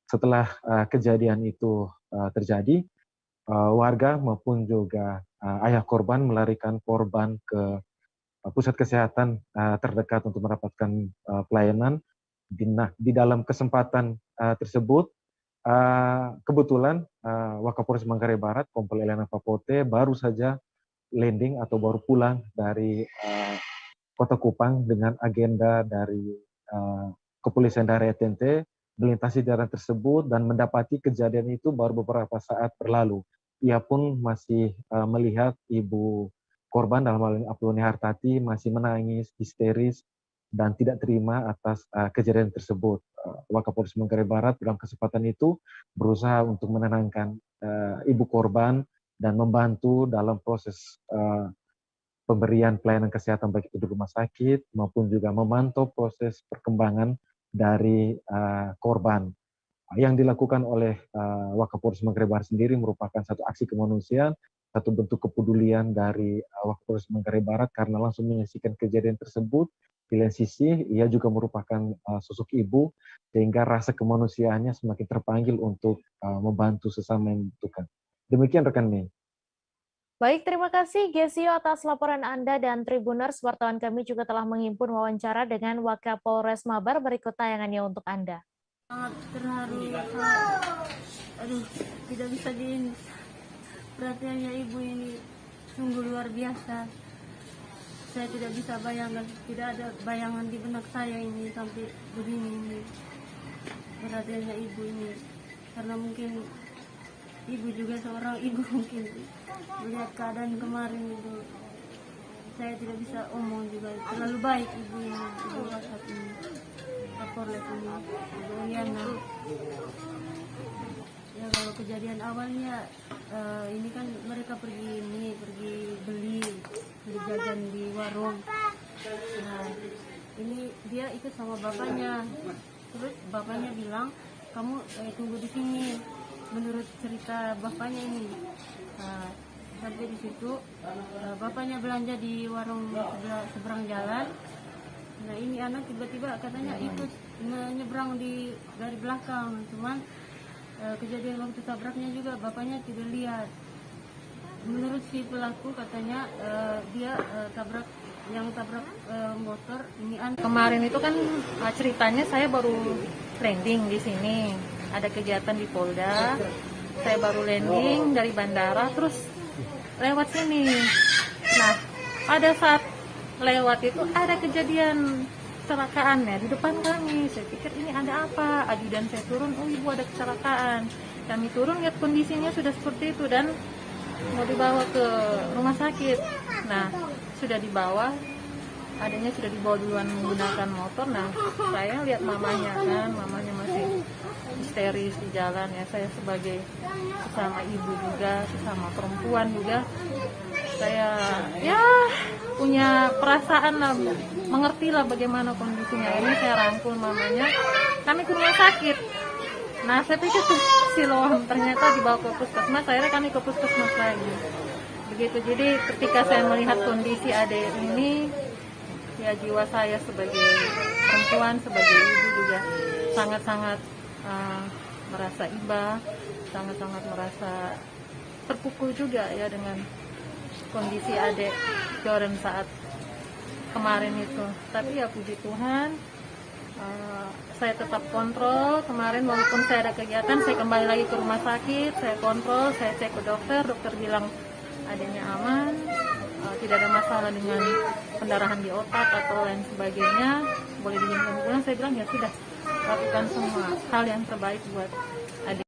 V: Setelah kejadian itu terjadi, warga maupun juga ayah korban melarikan korban ke pusat kesehatan terdekat untuk mendapatkan pelayanan. Di dalam kesempatan tersebut, kebetulan Wakapolres Manggarai Barat, Kompol Elena Papote, baru saja landing atau baru pulang dari Kota Kupang dengan agenda dari Kepolisian Daerah NTT, melintasi jalan tersebut dan mendapati kejadian itu baru beberapa saat berlalu. Ia pun masih melihat ibu korban, dalam hal ini Apoloni Hartati, masih menangis, histeris, dan tidak terima atas kejadian tersebut. Wakapolres Manggarai Barat dalam kesempatan itu berusaha untuk menenangkan ibu korban dan membantu dalam proses pemberian pelayanan kesehatan baik itu di rumah sakit maupun juga memantau proses perkembangan dari korban. Yang dilakukan oleh Wakapolres Manggarai Barat sendiri merupakan satu aksi kemanusiaan, satu bentuk kepedulian dari Wakapolres Manggarai Barat karena langsung menyaksikan kejadian tersebut. Di lain sisi, ia juga merupakan sosok ibu, sehingga rasa kemanusiaannya semakin terpanggil untuk membantu sesama yang membutuhkan. Demikian rekan Mei.
A: Baik, terima kasih Gesio atas laporan Anda, dan Tribuners, wartawan kami juga telah menghimpun wawancara dengan Wakapolres Mabar. Berikut tayangannya untuk Anda.
B: Sangat terharu, aduh, tidak bisa perhatiannya ibu ini sungguh luar biasa. Saya tidak bisa bayangkan, tidak ada bayangan di benak saya ini sampai begini perhatiannya ibu ini, karena mungkin ibu juga seorang ibu, mungkin melihat keadaan kemarin itu saya tidak bisa omong juga, terlalu baik ibu ini, ibu WhatsApp ini, Kapolres ini, ibu Eliana. Ya kalau kejadian awalnya ini kan mereka pergi beli jajan di warung. Nah ini dia ikut sama bapaknya, terus bapaknya bilang kamu tunggu di sini. Menurut cerita bapaknya ini, sampai di situ bapaknya belanja di warung seberang jalan. Nah ini anak tiba-tiba katanya ikut menyeberang dari belakang, cuman kejadian waktu tabraknya juga bapaknya tidak lihat. Menurut si pelaku katanya dia tabrak motor ini.
U: Kemarin itu kan ceritanya saya baru landing di sini, ada kegiatan di Polda, saya baru landing dari bandara terus lewat sini. Nah pada saat lewat itu ada kejadian kecelakaan ya di depan kami. Saya pikir ini ada apa, ajudan saya turun, oh ibu ada kecelakaan. Kami turun lihat kondisinya sudah seperti itu dan mau dibawa ke rumah sakit. Nah sudah dibawa, adanya sudah dibawa duluan menggunakan motor. Nah saya lihat mamanya masih histeris di jalan ya. Saya sebagai sesama ibu juga, sesama perempuan juga, saya ya punya perasaan lah, mengerti lah bagaimana kondisinya. Ini saya rangkul mamanya, kami ke rumah sakit. Nah saya pikir tuh siloam, ternyata dibawa ke puskesmas. Akhirnya kami ke puskesmas lagi begitu. Jadi ketika saya melihat kondisi adik ini, ya jiwa saya sebagai perempuan, sebagai ibu juga sangat-sangat merasa iba, sangat-sangat merasa terpukul juga ya dengan kondisi adik Joren saat kemarin itu. Tapi ya puji Tuhan, saya tetap kontrol. Kemarin walaupun saya ada kegiatan, saya kembali lagi ke rumah sakit, saya kontrol, saya cek ke dokter bilang adanya aman, tidak ada masalah dengan pendarahan di otak atau lain sebagainya, boleh diizinkan pulang. Saya bilang ya sudah, lakukan semua hal yang terbaik buat adik.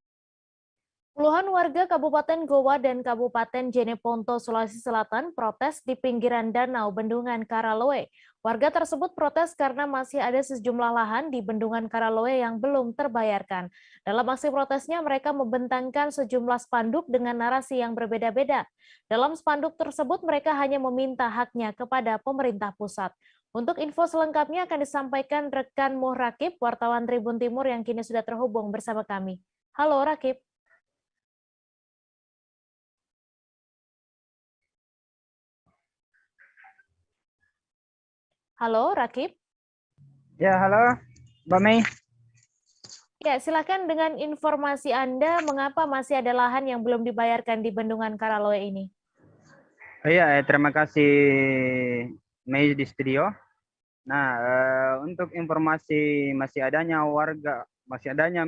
A: Puluhan warga Kabupaten Goa dan Kabupaten Jeneponto, Sulawesi Selatan protes di pinggiran danau Bendungan Karaloe. Warga tersebut protes karena masih ada sejumlah lahan di Bendungan Karaloe yang belum terbayarkan. Dalam aksi protesnya, mereka membentangkan sejumlah spanduk dengan narasi yang berbeda-beda. Dalam spanduk tersebut, mereka hanya meminta haknya kepada pemerintah pusat. Untuk info selengkapnya akan disampaikan rekan Muh Rakib, wartawan Tribun Timur yang kini sudah terhubung bersama kami. Halo Rakib. Halo, Rakib.
C: Ya, halo, Mbak Mei.
A: Ya, silakan dengan informasi Anda, mengapa masih ada lahan yang belum dibayarkan di Bendungan Karaloe ini?
C: Iya, terima kasih Mei di studio. Nah, untuk informasi masih adanya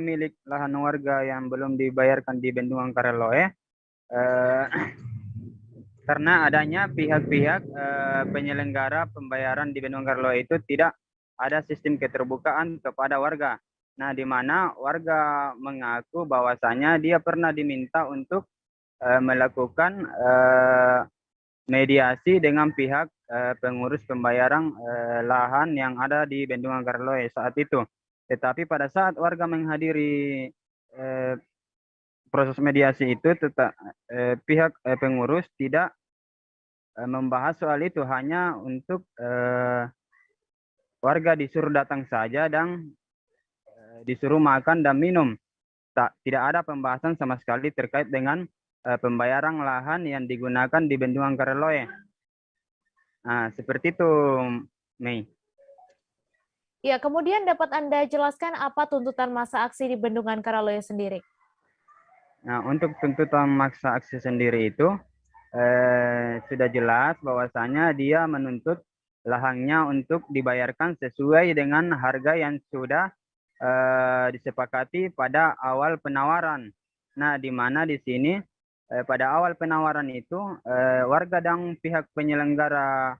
C: milik lahan warga yang belum dibayarkan di Bendungan Karaloe, karena adanya pihak-pihak penyelenggara pembayaran di Bendungan Karaloe itu tidak ada sistem keterbukaan kepada warga. Nah, di mana warga mengaku bahwasanya dia pernah diminta untuk melakukan mediasi dengan pihak pengurus pembayaran lahan yang ada di Bendungan Karaloe saat itu. Tetapi pada saat warga menghadiri proses mediasi itu, pihak pengurus tidak membahas soal itu, hanya untuk warga disuruh datang saja dan disuruh makan dan minum. Tidak ada pembahasan sama sekali terkait dengan pembayaran lahan yang digunakan di Bendungan Karaloe. Nah, seperti itu, Mei.
A: Ya, kemudian dapat Anda jelaskan apa tuntutan masa aksi di Bendungan Karaloe sendiri?
C: Nah, untuk tuntutan masa aksi sendiri itu sudah jelas bahwasanya dia menuntut lahannya untuk dibayarkan sesuai dengan harga yang sudah disepakati pada awal penawaran. Nah, di mana di sini pada awal penawaran itu warga dan pihak penyelenggara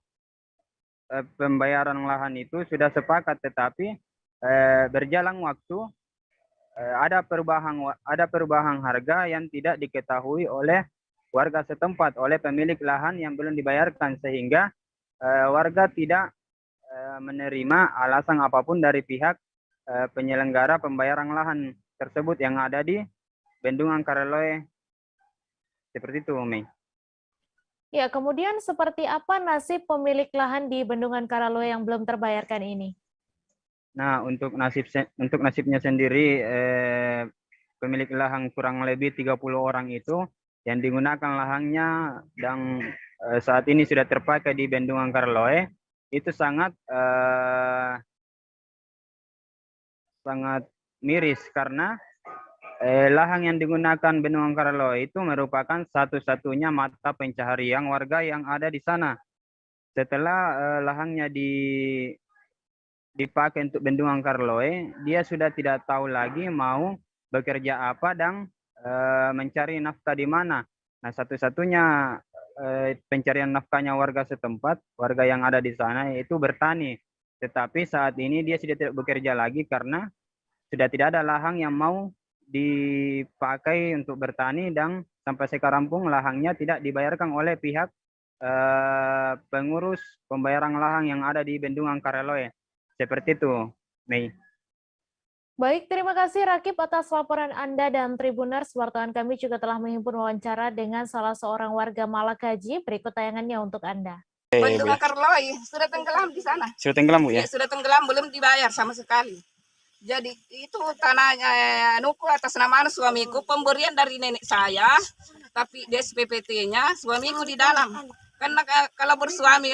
C: pembayaran lahan itu sudah sepakat, tetapi berjalan waktu ada perubahan harga yang tidak diketahui oleh warga setempat, oleh pemilik lahan yang belum dibayarkan, sehingga warga tidak menerima alasan apapun dari pihak penyelenggara pembayaran lahan tersebut yang ada di Bendungan Karaloe. Seperti itu, Mei.
A: Ya, kemudian seperti apa nasib pemilik lahan di Bendungan Karaloe yang belum terbayarkan ini?
C: Nah, untuk nasibnya sendiri, pemilik lahan kurang lebih 30 orang itu yang digunakan lahannya dan saat ini sudah terpakai di Bendungan Karaloe, itu sangat miris karena lahan yang digunakan Bendungan Karaloe itu merupakan satu-satunya mata pencaharian warga yang ada di sana. Setelah lahannya dipakai untuk Bendungan Karaloe, dia sudah tidak tahu lagi mau bekerja apa dan mencari nafkah di mana. Nah, satu-satunya pencarian nafkahnya warga setempat, warga yang ada di sana, yaitu bertani. Tetapi saat ini dia sudah tidak bekerja lagi karena sudah tidak ada lahan yang mau dipakai untuk bertani, dan sampai sekarang pun lahannya tidak dibayarkan oleh pihak pengurus pembayaran lahan yang ada di Bendungan Karaloe. Seperti itu, Mei.
A: Baik, terima kasih Rakib atas laporan Anda, dan Tribuners, wartawan kami juga telah menghimpun wawancara dengan salah seorang warga Malakaji. Berikut tayangannya untuk Anda.
D: Bendungan Karaloe sudah tenggelam di sana.
C: Sudah tenggelam, Bu, ya?
D: Sudah tenggelam, belum dibayar sama sekali. Jadi itu tanahnya nuku atas nama suamiku, pemberian dari nenek saya, tapi DSPPT-nya suamiku di dalam. Karena kalau bersuami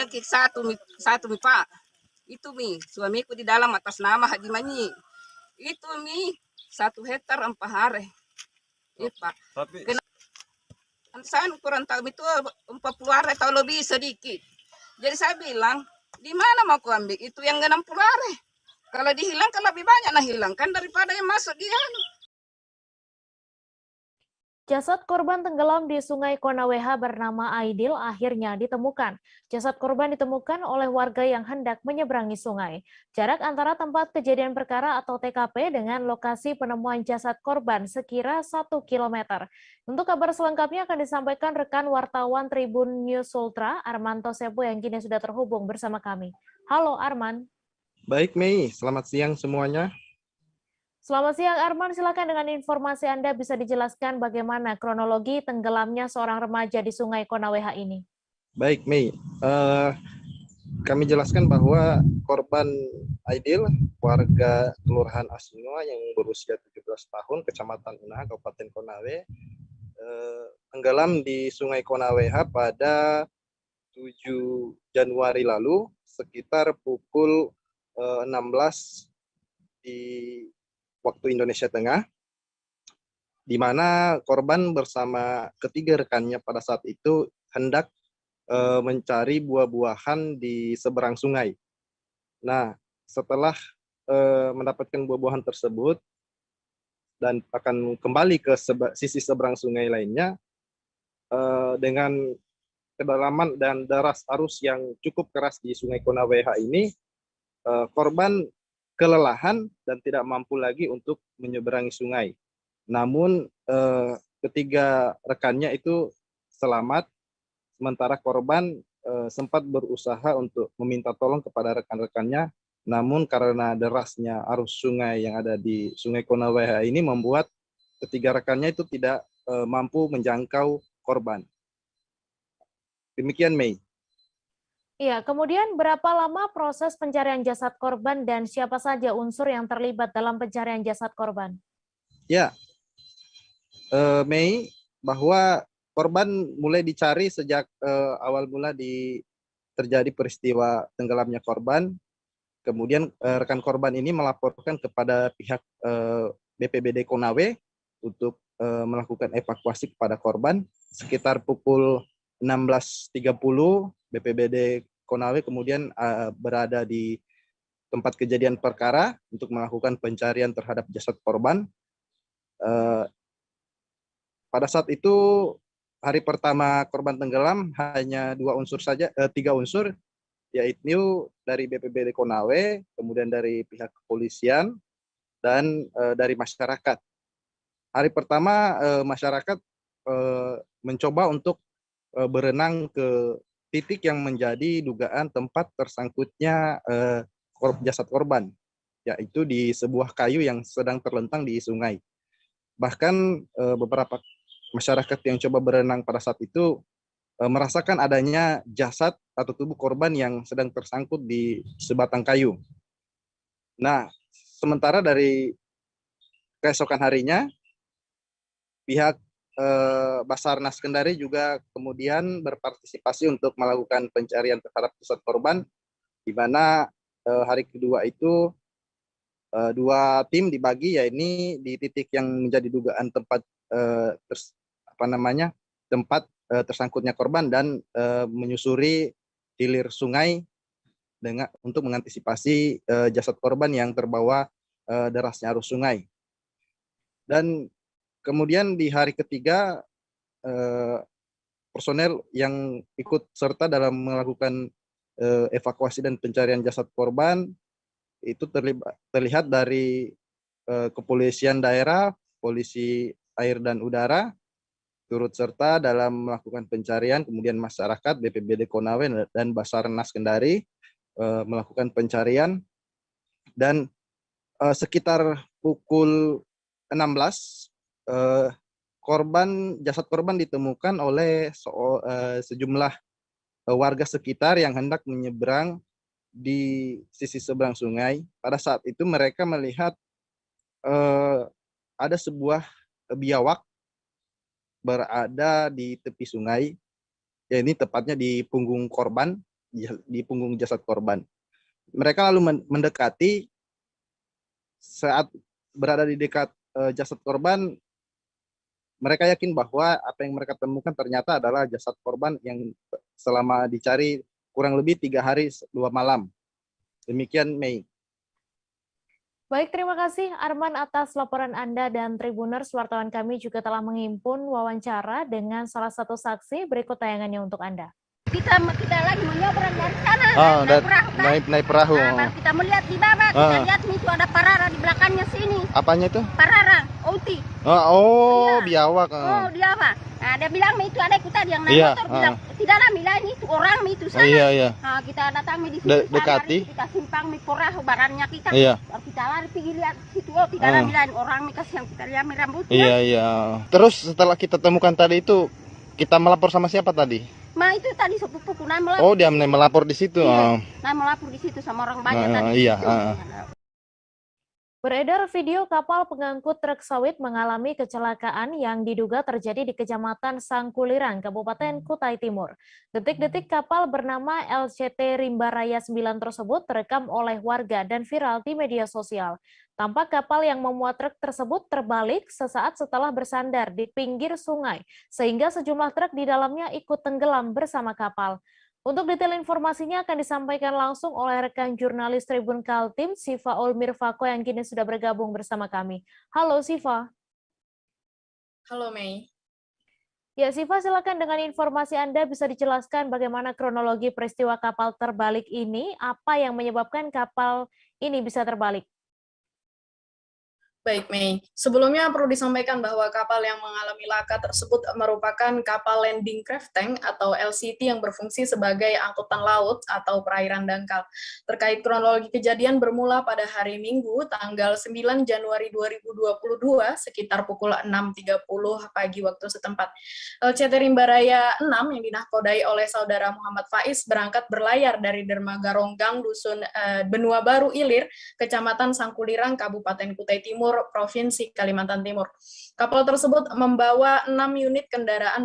D: satu Pak, itu Mi, suamiku di dalam atas nama Haji Manyi. Itu Mi 1 hektar 4 hari. Pak. Saya kurang tahu itu 40 hari atau lebih sedikit. Jadi saya bilang, di mana mau ku ambil itu yang 60 hari? Kalau dihilangkan lebih banyak hilangkan daripada yang masuk dia.
A: Jasad korban tenggelam di Sungai Konaweha bernama Aidil akhirnya ditemukan. Jasad korban ditemukan oleh warga yang hendak menyeberangi sungai. Jarak antara tempat kejadian perkara atau TKP dengan lokasi penemuan jasad korban sekira 1 km. Untuk kabar selengkapnya akan disampaikan rekan wartawan Tribun News Ultra, Armanto Sepo yang kini sudah terhubung bersama kami. Halo Arman.
E: Baik Mei, selamat siang semuanya.
A: Selamat siang Arman, silakan dengan informasi Anda bisa dijelaskan bagaimana kronologi tenggelamnya seorang remaja di Sungai Konaweha ini.
E: Baik Mei, kami jelaskan bahwa korban Aidil, warga Kelurahan Asinua yang berusia 17 tahun, Kecamatan Unaha, Kabupaten Konawe, tenggelam di Sungai Konaweha pada 7 Januari lalu sekitar pukul 16 di waktu Indonesia Tengah, di mana korban bersama ketiga rekannya pada saat itu hendak mencari buah-buahan di seberang sungai. Nah, setelah mendapatkan buah-buahan tersebut dan akan kembali ke sisi seberang sungai lainnya, dengan kedalaman dan deras arus yang cukup keras di Sungai Konaweha ini, korban kelelahan dan tidak mampu lagi untuk menyeberangi sungai. Namun ketiga rekannya itu selamat, sementara korban sempat berusaha untuk meminta tolong kepada rekan-rekannya, namun karena derasnya arus sungai yang ada di Sungai Konaweha ini membuat ketiga rekannya itu tidak mampu menjangkau korban. Demikian Mei.
A: Iya, kemudian berapa lama proses pencarian jasad korban dan siapa saja unsur yang terlibat dalam pencarian jasad korban?
E: Ya, Mei, bahwa korban mulai dicari sejak awal mula terjadi peristiwa tenggelamnya korban. Kemudian rekan korban ini melaporkan kepada pihak BPBD Konawe untuk melakukan evakuasi kepada korban. Sekitar pukul 16.30 BPBD Konawe kemudian berada di tempat kejadian perkara untuk melakukan pencarian terhadap jasad korban. Pada saat itu hari pertama korban tenggelam hanya 2 unsur saja, 3 unsur, yaitu dari BPBD Konawe, kemudian dari pihak kepolisian dan dari masyarakat. Hari pertama masyarakat mencoba untuk berenang ke titik yang menjadi dugaan tempat tersangkutnya jasad korban, yaitu di sebuah kayu yang sedang terlentang di sungai. Bahkan beberapa masyarakat yang coba berenang pada saat itu merasakan adanya jasad atau tubuh korban yang sedang tersangkut di sebatang kayu. Nah, sementara dari keesokan harinya, pihak Basarnas Kendari juga kemudian berpartisipasi untuk melakukan pencarian terhadap jasad korban, di mana hari kedua itu 2 tim dibagi, yaitu di titik yang menjadi dugaan tempat tempat tersangkutnya korban dan menyusuri hilir sungai untuk mengantisipasi jasad korban yang terbawa derasnya arus sungai. Dan kemudian di hari ketiga, personel yang ikut serta dalam melakukan evakuasi dan pencarian jasad korban itu terlihat dari kepolisian daerah, polisi air dan udara, turut serta dalam melakukan pencarian, kemudian masyarakat, BPBD Konawe dan Basarnas Kendari melakukan pencarian, dan sekitar pukul 16 jasad korban ditemukan oleh sejumlah warga sekitar yang hendak menyeberang di sisi seberang sungai. Pada saat itu mereka melihat ada sebuah biawak berada di tepi sungai, yaitu tepatnya di punggung korban, di punggung jasad korban. Mereka lalu mendekati. Saat berada di dekat jasad korban, mereka yakin bahwa apa yang mereka temukan ternyata adalah jasad korban yang selama dicari kurang lebih 3 hari 2 malam. Demikian Mei.
A: Baik, terima kasih Arman atas laporan Anda, dan Tribuners, wartawan kami juga telah menghimpun wawancara dengan salah satu saksi. Berikut tayangannya untuk Anda.
F: Kita lagi menyeberang dari sana,
E: naik perahu.
F: Nah, baru kita melihat di bawah, kita lihat itu ada parara di belakangnya sini.
E: Apanya itu?
F: Parara, outi.
E: Biawak.
F: Oh, biawak. Nah, dia bilang itu ada kita yang naik motor bilang tidak lah, bilang itu orang itu sana.
E: Iya.
F: Nah, kita datang di situ,
E: dekati.
F: Kita simpang di perahu barangnya kita.
E: Iya.
F: Baru kita lari pergi lihat situ, tidak ada bilang orang kasih yang kita lihat rambutnya.
E: Iya. Terus setelah kita temukan tadi itu, kita melapor sama siapa tadi?
F: Itu tadi sepupuku melapor.
E: Oh, dia melapor di situ.
F: Iya. Melapor di situ sama orang banyak tadi.
E: Iya.
A: Beredar video kapal pengangkut truk sawit mengalami kecelakaan yang diduga terjadi di Kecamatan Sangkuliran, Kabupaten Kutai Timur. Detik-detik kapal bernama LCT Rimba Raya 9 tersebut terekam oleh warga dan viral di media sosial. Tampak kapal yang memuat truk tersebut terbalik sesaat setelah bersandar di pinggir sungai, sehingga sejumlah truk di dalamnya ikut tenggelam bersama kapal. Untuk detail informasinya akan disampaikan langsung oleh rekan jurnalis Tribun Kaltim, Siva Olmirvako, yang kini sudah bergabung bersama kami. Halo Siva.
L: Halo Mei.
A: Ya Siva, silakan dengan informasi Anda bisa dijelaskan bagaimana kronologi peristiwa kapal terbalik ini, apa yang menyebabkan kapal ini bisa terbalik?
L: Baik, Mei. Sebelumnya perlu disampaikan bahwa kapal yang mengalami laka tersebut merupakan kapal landing craft tank atau LCT yang berfungsi sebagai angkutan laut atau perairan dangkal. Terkait kronologi kejadian bermula pada hari Minggu, tanggal 9 Januari 2022, sekitar pukul 6.30 pagi waktu setempat. LCT Rimba Raya 6 yang dinahkodai oleh saudara Muhammad Faiz berangkat berlayar dari dermaga Ronggang, Dusun Benua Baru Ilir, Kecamatan Sangkulirang, Kabupaten Kutai Timur, Provinsi Kalimantan Timur. Kapal tersebut membawa 6 unit kendaraan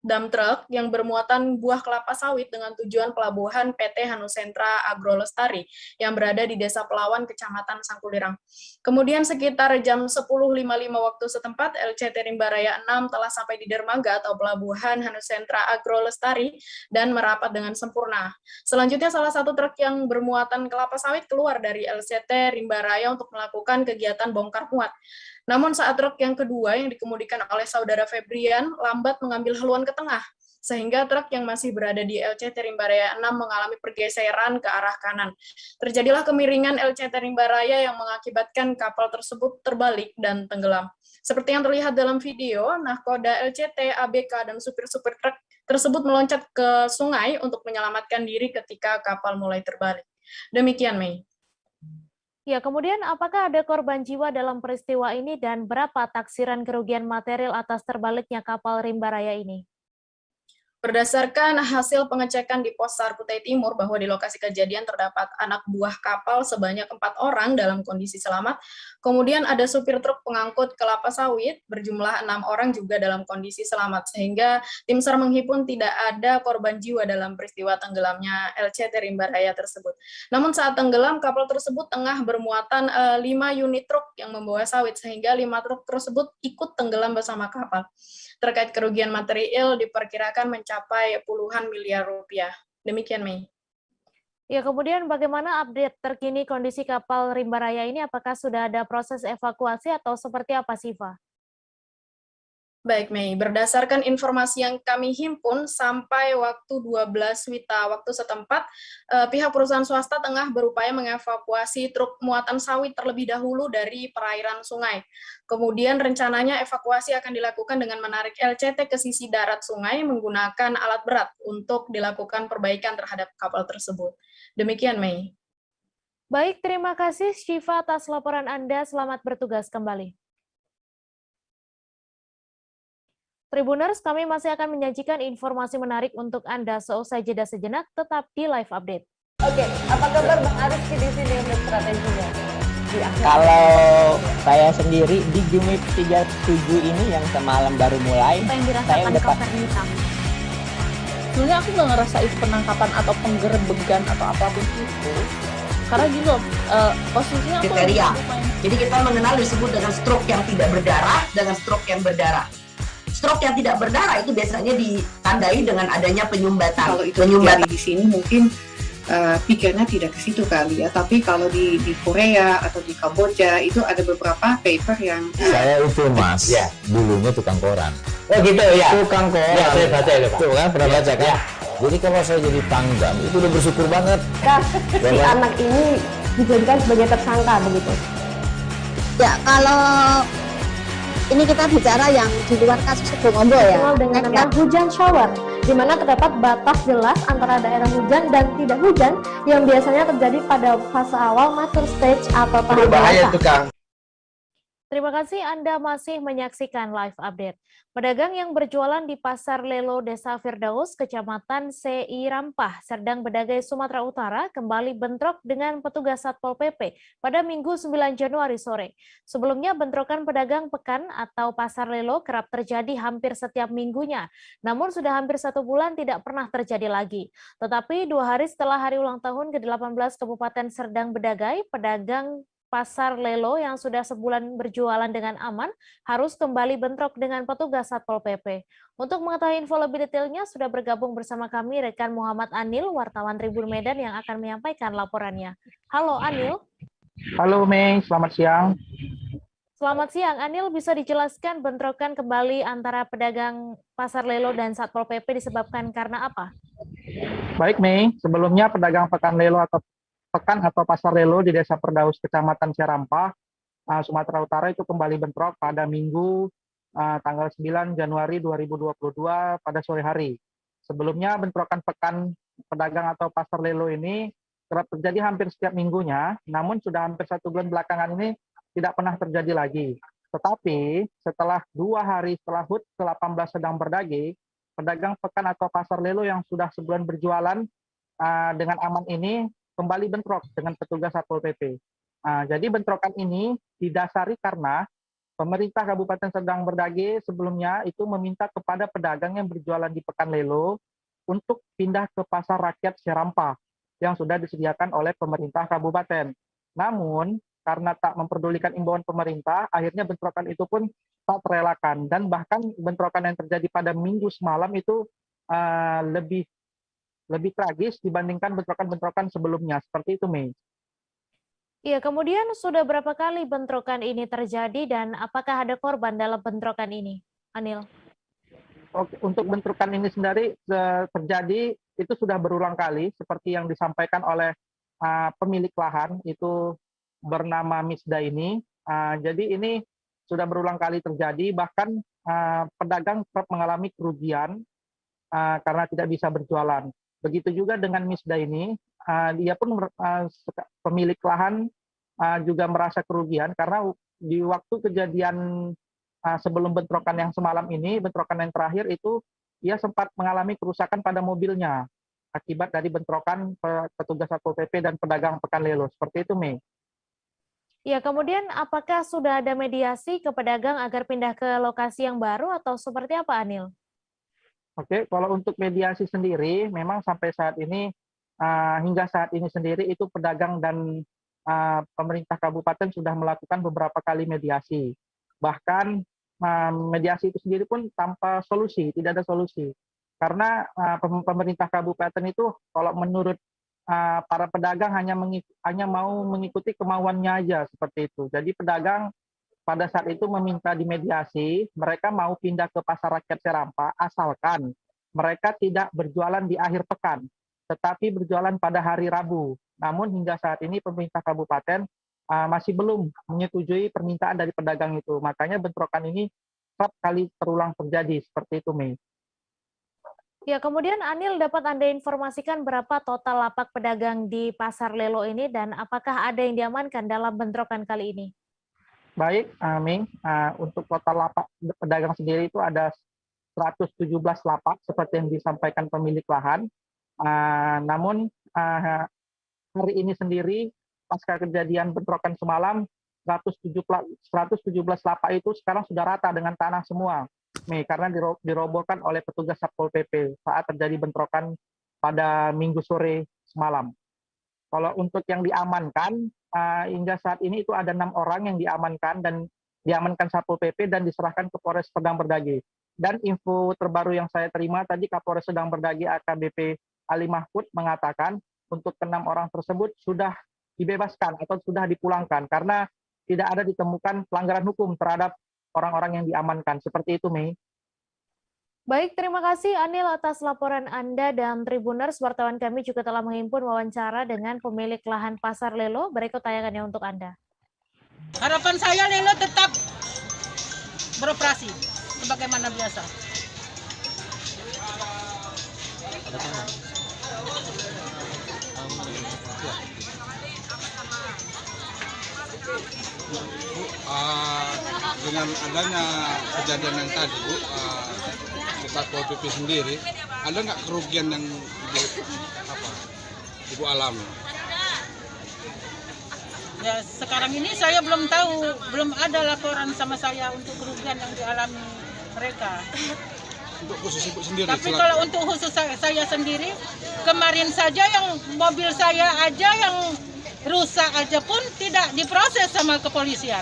L: dump truck yang bermuatan buah kelapa sawit dengan tujuan pelabuhan PT Hanusentra Agro Lestari yang berada di Desa Pelawan, Kecamatan Sangkulirang. Kemudian sekitar jam 10.55 waktu setempat, LCT Rimba Raya 6 telah sampai di dermaga atau pelabuhan Hanusentra Agro Lestari dan merapat dengan sempurna. Selanjutnya salah satu truk yang bermuatan kelapa sawit keluar dari LCT Rimba Raya untuk melakukan kegiatan bongkar muat. Namun saat truk yang kedua yang dikemudikan oleh saudara Febrian lambat mengambil haluan ke tengah, sehingga truk yang masih berada di LCT Rimba Raya 6 mengalami pergeseran ke arah kanan. Terjadilah kemiringan LCT Rimba Raya yang mengakibatkan kapal tersebut terbalik dan tenggelam. Seperti yang terlihat dalam video, nahkoda LCT, ABK, dan supir-supir truk tersebut meloncat ke sungai untuk menyelamatkan diri ketika kapal mulai terbalik. Demikian, Mei.
A: Ya, kemudian apakah ada korban jiwa dalam peristiwa ini dan berapa taksiran kerugian material atas terbaliknya kapal Rimba Raya ini?
L: Berdasarkan hasil pengecekan di Pos SAR Kutai Timur bahwa di lokasi kejadian terdapat anak buah kapal sebanyak 4 orang dalam kondisi selamat. Kemudian ada supir truk pengangkut kelapa sawit berjumlah 6 orang juga dalam kondisi selamat. Sehingga tim SAR menghimpun tidak ada korban jiwa dalam peristiwa tenggelamnya LCT Rimba Raya tersebut. Namun saat tenggelam, kapal tersebut tengah bermuatan 5 unit truk yang membawa sawit, sehingga 5 truk tersebut ikut tenggelam bersama kapal. Terkait kerugian material diperkirakan mencapai puluhan miliar rupiah. Demikian, Mei.
A: Ya, kemudian bagaimana update terkini kondisi kapal Rimba Raya ini? Apakah sudah ada proses evakuasi atau seperti apa, Siva?
L: Baik, Mei. Berdasarkan informasi yang kami himpun, sampai waktu 12 WITA waktu setempat, pihak perusahaan swasta tengah berupaya mengevakuasi truk muatan sawit terlebih dahulu dari perairan sungai. Kemudian rencananya evakuasi akan dilakukan dengan menarik LCT ke sisi darat sungai menggunakan alat berat untuk dilakukan perbaikan terhadap kapal tersebut. Demikian, Mei.
A: Baik, terima kasih Syifa atas laporan Anda. Selamat bertugas kembali. Tribuners, kami masih akan menyajikan informasi menarik untuk Anda seusai jeda sejenak, tetap di Live Update.
O: Oke, apa kabar Bang Arifki di sini untuk strateginya?
K: Kalau saya sendiri di Jumip 37 ini yang semalam baru mulai, saya udah
L: sebenarnya aku nggak ngerasa itu penangkapan atau penggerebegan atau apapun itu. Karena gini loh, posisinya aku
J: kriteria. Jadi kita mengenal disebut dengan stroke yang tidak berdarah dengan stroke yang berdarah. Stroke yang tidak berdarah itu biasanya ditandai dengan adanya penyumbatan.
M: Kalau itu terjadi di sini mungkin pikirnya tidak ke situ kali ya. Tapi kalau di Korea atau di Kamboja itu ada beberapa paper yang
N: Saya itu Mas, dulunya tukang koran.
K: Oh gitu ya.
N: Tukang koran.
K: Ya, saya baca itu Pak.
N: Tuh kan pernah baca kan? Jadi kalau saya jadi tanggam itu udah bersyukur banget.
O: Si anak ini dijadikan sebagai tersangka begitu. Ya, kalau ini kita bicara yang di luar kasus Sebongombol ya. Dengan nama hujan shower, di mana terdapat batas jelas antara daerah hujan dan tidak hujan yang biasanya terjadi pada fase awal mature stage atau tahap dewasa.
A: Terima kasih Anda masih menyaksikan live update. Pedagang yang berjualan di Pasar Lelo Desa Firdaus, Kecamatan CI Rampah, Serdang Bedagai, Sumatera Utara, kembali bentrok dengan petugas Satpol PP pada Minggu 9 Januari sore. Sebelumnya, bentrokan pedagang pekan atau Pasar Lelo kerap terjadi hampir setiap minggunya. Namun sudah hampir 1 bulan tidak pernah terjadi lagi. Tetapi 2 hari setelah hari ulang tahun ke-18 Kabupaten Serdang Bedagai, pedagang Pasar Lelo yang sudah sebulan berjualan dengan aman harus kembali bentrok dengan petugas Satpol PP. Untuk mengetahui info lebih detailnya sudah bergabung bersama kami rekan Muhammad Anil, wartawan Tribun Medan yang akan menyampaikan laporannya. Halo Anil.
G: Halo Mei, selamat siang.
A: Selamat siang, Anil, bisa dijelaskan bentrokan kembali antara pedagang Pasar Lelo dan Satpol PP disebabkan karena apa?
G: Baik Mei, sebelumnya pedagang Pekan Lelo atau Pasar Lelo di Desa Firdaus, Kecamatan Cirampah, Sumatera Utara itu kembali bentrok pada Minggu tanggal 9 Januari 2022 pada sore hari. Sebelumnya bentrokan pekan pedagang atau Pasar Lelo ini kerap terjadi hampir setiap minggunya, namun sudah hampir 1 bulan belakangan ini tidak pernah terjadi lagi. Tetapi setelah 2 hari setelah HUT ke-18 sedang berdagi, pedagang pekan atau Pasar Lelo yang sudah sebulan berjualan dengan aman ini kembali bentrok dengan petugas Satpol PP. Jadi bentrokan ini didasari karena pemerintah Kabupaten Serdang Bedagai sebelumnya itu meminta kepada pedagang yang berjualan di Pekan Lelo untuk pindah ke Pasar Rakyat Cirampah yang sudah disediakan oleh pemerintah kabupaten. Namun karena tak memperdulikan imbauan pemerintah, akhirnya bentrokan itu pun tak terelakkan, dan bahkan bentrokan yang terjadi pada Minggu semalam itu lebih tragis dibandingkan bentrokan-bentrokan sebelumnya. Seperti itu, Mei.
A: Iya, kemudian sudah berapa kali bentrokan ini terjadi dan apakah ada korban dalam bentrokan ini, Anil?
G: Oke, untuk bentrokan ini sendiri terjadi itu sudah berulang kali seperti yang disampaikan oleh pemilik lahan itu bernama Misda ini. Jadi ini sudah berulang kali terjadi, bahkan pedagang kerap mengalami kerugian karena tidak bisa berjualan. Begitu juga dengan Misda ini, dia pun pemilik lahan juga merasa kerugian karena di waktu kejadian sebelum bentrokan yang semalam ini, bentrokan yang terakhir itu dia sempat mengalami kerusakan pada mobilnya akibat dari bentrokan petugas Satpol PP dan pedagang Pekan Lelo. Seperti itu, Mei.
A: Ya, kemudian apakah sudah ada mediasi ke pedagang agar pindah ke lokasi yang baru atau seperti apa, Anil?
G: Oke, kalau untuk mediasi sendiri, memang sampai saat ini, hingga saat ini sendiri itu pedagang dan pemerintah kabupaten sudah melakukan beberapa kali mediasi. Bahkan mediasi itu sendiri pun tanpa solusi, tidak ada solusi. Karena pemerintah kabupaten itu kalau menurut para pedagang hanya mau mengikuti kemauannya aja seperti itu. Jadi pedagang pada saat itu meminta dimediasi, mereka mau pindah ke Pasar Rakyat Cirampah asalkan mereka tidak berjualan di akhir pekan, tetapi berjualan pada hari Rabu. Namun hingga saat ini pemerintah kabupaten masih belum menyetujui permintaan dari pedagang itu. Makanya bentrokan ini kerap kali terulang terjadi seperti itu, Mei.
A: Ya, kemudian Anil, dapat Anda informasikan berapa total lapak pedagang di Pasar Lelo ini dan apakah ada yang diamankan dalam bentrokan kali ini?
G: Baik, Mei, untuk total lapak pedagang sendiri itu ada 117 lapak seperti yang disampaikan pemilik lahan. Namun hari ini sendiri pasca kejadian bentrokan semalam 117 lapak itu sekarang sudah rata dengan tanah semua, Mei, karena dirobohkan oleh petugas Satpol PP saat terjadi bentrokan pada Minggu sore semalam. Kalau untuk yang diamankan, hingga saat ini itu ada 6 orang yang diamankan Satpol PP dan diserahkan ke Polres Serdang Bedagai. Dan info terbaru yang saya terima tadi, Kapolres Serdang Bedagai AKBP Ali Mahfud mengatakan untuk ke-6 orang tersebut sudah dibebaskan atau sudah dipulangkan karena tidak ada ditemukan pelanggaran hukum terhadap orang-orang yang diamankan. Seperti itu, Mei.
A: Baik, terima kasih Anil atas laporan Anda, dan Tribuners, wartawan kami juga telah menghimpun wawancara dengan pemilik lahan Pasar Lelo. Berikut tayangannya untuk Anda.
H: Harapan saya Lelo tetap beroperasi sebagaimana biasa.
I: Bu, dengan adanya kejadian yang tadi, Bu, di Satpol PP sendiri, ada nggak kerugian yang Ibu alami?
H: Ya, sekarang ini saya belum tahu, belum ada laporan sama saya untuk kerugian yang dialami mereka.
I: Untuk khusus Ibu sendiri?
H: Tapi kalau untuk khusus saya sendiri, kemarin saja yang mobil saya aja yang rusak aja pun tidak diproses sama kepolisian.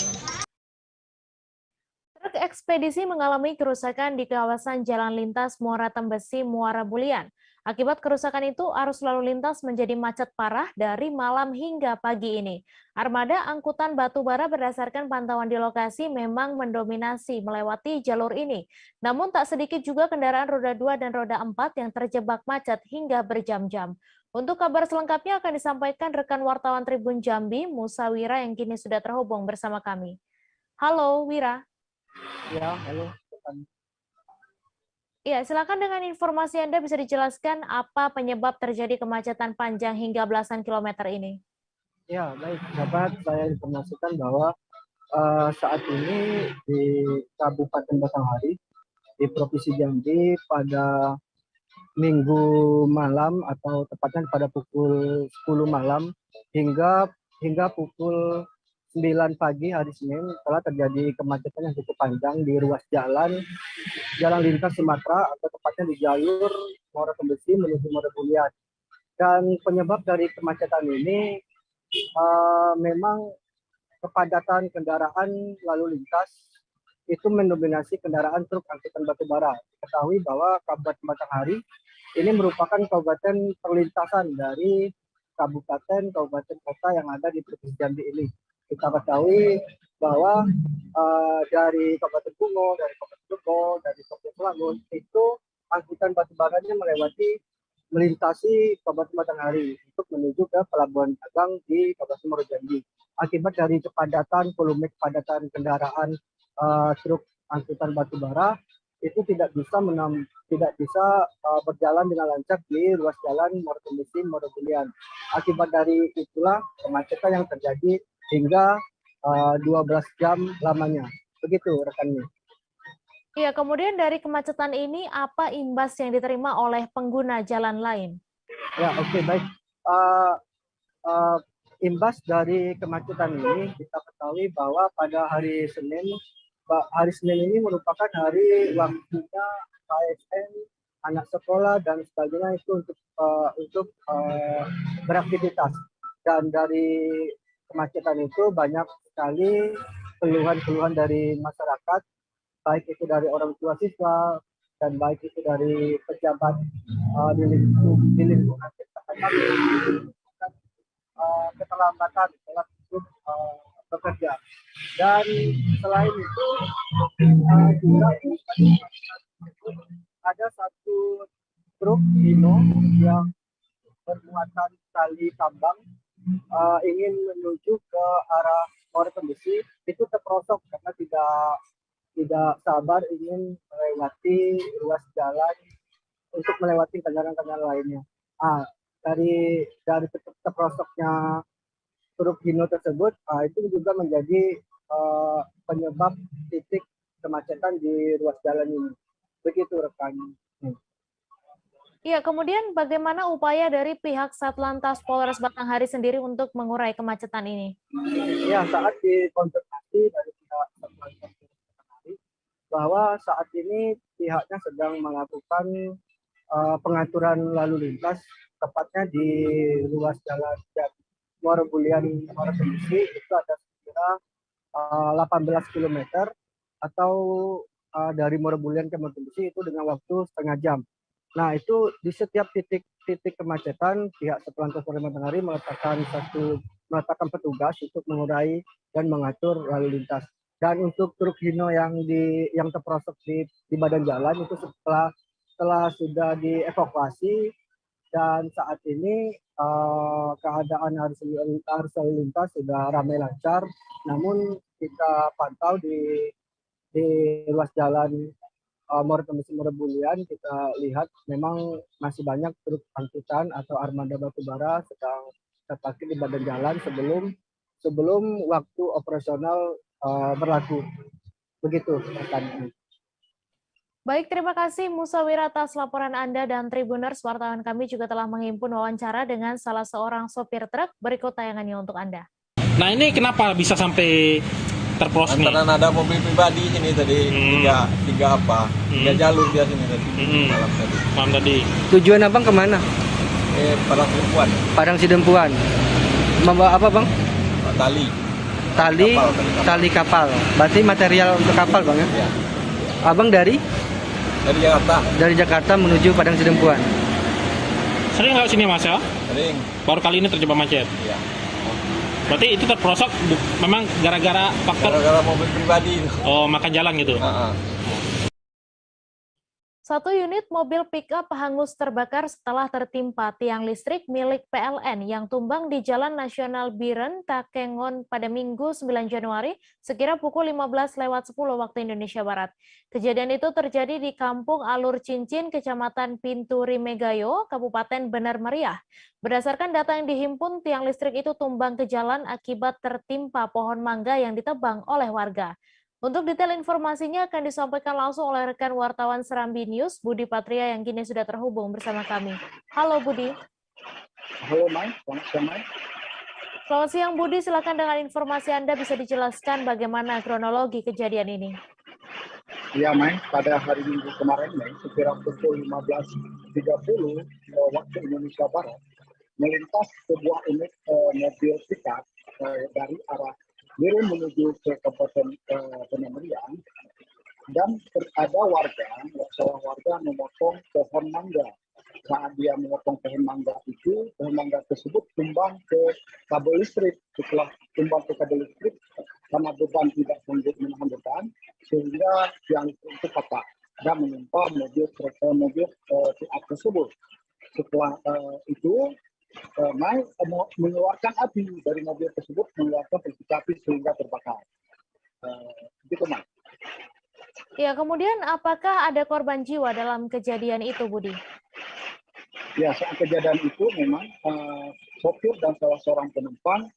A: Truk ekspedisi mengalami kerusakan di kawasan Jalan Lintas Muara Tembesi, Muara Bulian. Akibat kerusakan itu, arus lalu lintas menjadi macet parah dari malam hingga pagi ini. Armada angkutan batubara berdasarkan pantauan di lokasi memang mendominasi melewati jalur ini. Namun tak sedikit juga kendaraan roda 2 dan roda 4 yang terjebak macet hingga berjam-jam. Untuk kabar selengkapnya akan disampaikan rekan wartawan Tribun Jambi, Musa Wira, yang kini sudah terhubung bersama kami. Halo, Wira.
W: Ya, halo.
A: Ya, silakan dengan informasi Anda bisa dijelaskan apa penyebab terjadi kemacetan panjang hingga belasan kilometer ini.
W: Ya, baik. Dapat saya informasikan bahwa saat ini di Kabupaten Batanghari, di Provinsi Jambi, pada Minggu malam atau tepatnya pada pukul 10 malam hingga pukul 9 pagi hari Senin telah terjadi kemacetan yang cukup panjang di ruas jalan lintas Sumatera atau tepatnya di jalur Muara Tembesi menuju Muara Bulian. Dan penyebab dari kemacetan ini memang kepadatan kendaraan lalu lintas itu mendominasi kendaraan truk angkutan batubara. Ketahui bahwa Kabupaten Batanghari ini merupakan kabupaten perlintasan dari kabupaten kota yang ada di Provinsi Jambi ini. Kita ketahui bahwa dari Kabupaten Bungo, dari Kabupaten Joko, dari Kabupaten Selangor itu angkutan batubaranya melintasi Kabupaten Batanghari untuk menuju ke Pelabuhan Dagang di Kabupaten Muaro Jambi. Akibat dari kepadatan volume kepadatan kendaraan truk angkutan batubara itu tidak bisa berjalan dengan lancar di ruas jalan Muara Tembesi, Muara Bulian. Akibat dari itulah kemacetan yang terjadi hingga 12 jam lamanya. Begitu rekannya.
A: Iya, kemudian dari kemacetan ini apa imbas yang diterima oleh pengguna jalan lain?
W: Ya, oke, baik. Imbas dari kemacetan ini kita ketahui bahwa pada hari Senin ini merupakan hari waktunya ASN, anak sekolah dan sebagainya itu untuk beraktivitas. Dan dari kemacetan itu banyak sekali keluhan-keluhan dari masyarakat, baik itu dari orang tua siswa dan baik itu dari pejabat di lingkungan keterlambatan untuk bekerja. Dan selain itu juga ada satu truk Hino yang bermuatan tali tambang ingin menuju ke arah Muara Tembesi, itu terperosok karena tidak sabar ingin melewati ruas jalan untuk melewati kendaraan-kendaraan lainnya. Dari terperosoknya truk Hino tersebut, itu juga menjadi penyebab titik kemacetan di ruas jalan ini. Begitu rekan.
A: Iya, kemudian bagaimana upaya dari pihak Satlantas Polres Batanghari sendiri untuk mengurai kemacetan ini?
W: Ya, saat dikonfirmasi dari pihak Satlantas Polres Batanghari bahwa saat ini pihaknya sedang melakukan pengaturan lalu lintas, tepatnya di ruas jalan Muara Bulian, Muara Tembesi, itu ada sekira 18 km atau dari Muara Bulian ke Muara Tembesi itu dengan waktu setengah jam. Nah, itu di setiap titik kemacetan pihak Satlantas Polres Matahari meletakkan petugas untuk mengurai dan mengatur lalu lintas. Dan untuk truk Hino yang terperosok di badan jalan itu setelah sudah dievakuasi, dan saat ini keadaan arus lalu lintas sudah ramai lancar. Namun kita pantau di ruas jalan Muara Tembesi Bulian, kita lihat memang masih banyak truk angkutan atau armada batubara sedang terparkir di badan jalan sebelum waktu operasional berlaku. Begitu rekan.
A: Baik, terima kasih Musawir atas laporan Anda, dan Tribuners, wartawan kami juga telah menghimpun wawancara dengan salah seorang sopir truk. Berikut tayangannya untuk Anda.
P: Nah, ini kenapa bisa sampai terproses nih?
Q: Karena ada mobil pribadi ini tadi, tiga jalur dia sini tadi,
P: malam tadi.
R: Tujuan abang kemana?
Q: Padang Sidempuan.
R: Padang Sidempuan. Membawa apa bang? Tali kapal. Berarti material untuk kapal bang ya?
Q: Ya.
R: Abang dari
Q: Jakarta.
R: Dari Jakarta menuju Padang Sidempuan.
P: Sering nggak sini mas ya?
Q: Sering.
P: Baru kali ini terjebak macet.
Q: Iya.
P: Berarti itu terperosok memang gara-gara faktor?
Q: Gara-gara mobil pribadi.
P: Oh, makan jalan gitu?
A: Satu unit mobil pick-up hangus terbakar setelah tertimpa tiang listrik milik PLN yang tumbang di Jalan Nasional Biren, Takengon pada Minggu 9 Januari sekira pukul 15:10 waktu Indonesia Barat. Kejadian itu terjadi di Kampung Alur Cincin, Kecamatan Pinturi Megayo, Kabupaten Benar Meriah. Berdasarkan data yang dihimpun, tiang listrik itu tumbang ke jalan akibat tertimpa pohon mangga yang ditebang oleh warga. Untuk detail informasinya akan disampaikan langsung oleh rekan wartawan Serambi News, Budi Patria, yang kini sudah terhubung bersama kami. Halo Budi.
X: Halo Mai, selamat siang Mai.
A: Selamat siang Budi, silakan dengan informasi Anda bisa dijelaskan bagaimana kronologi kejadian ini.
X: Ya Mai, pada hari Minggu kemarin Mai, sekira pukul 15.30 waktu Indonesia Barat, melintas sebuah unit mobil pickup dari arah Biren menuju ke Kabupaten Benar Meriah, dan ada seorang warga memotong pohon mangga. Saat dia memotong pohon mangga itu, pohon mangga tersebut tumbang ke kabel listrik. Setelah tumbang ke kabel listrik, karena beban tidak sanggup menahan beban, sehingga tiang listrik itu patah dan menimpa mobil pick-up tersebut. Setelah itu, mengeluarkan api dari mobil tersebut, mengeluarkan api sehingga terbakar. Gitu, Mas.
A: Ya, kemudian apakah ada korban jiwa dalam kejadian itu, Budi?
X: Ya, saat kejadian itu memang sopir dan salah seorang penumpang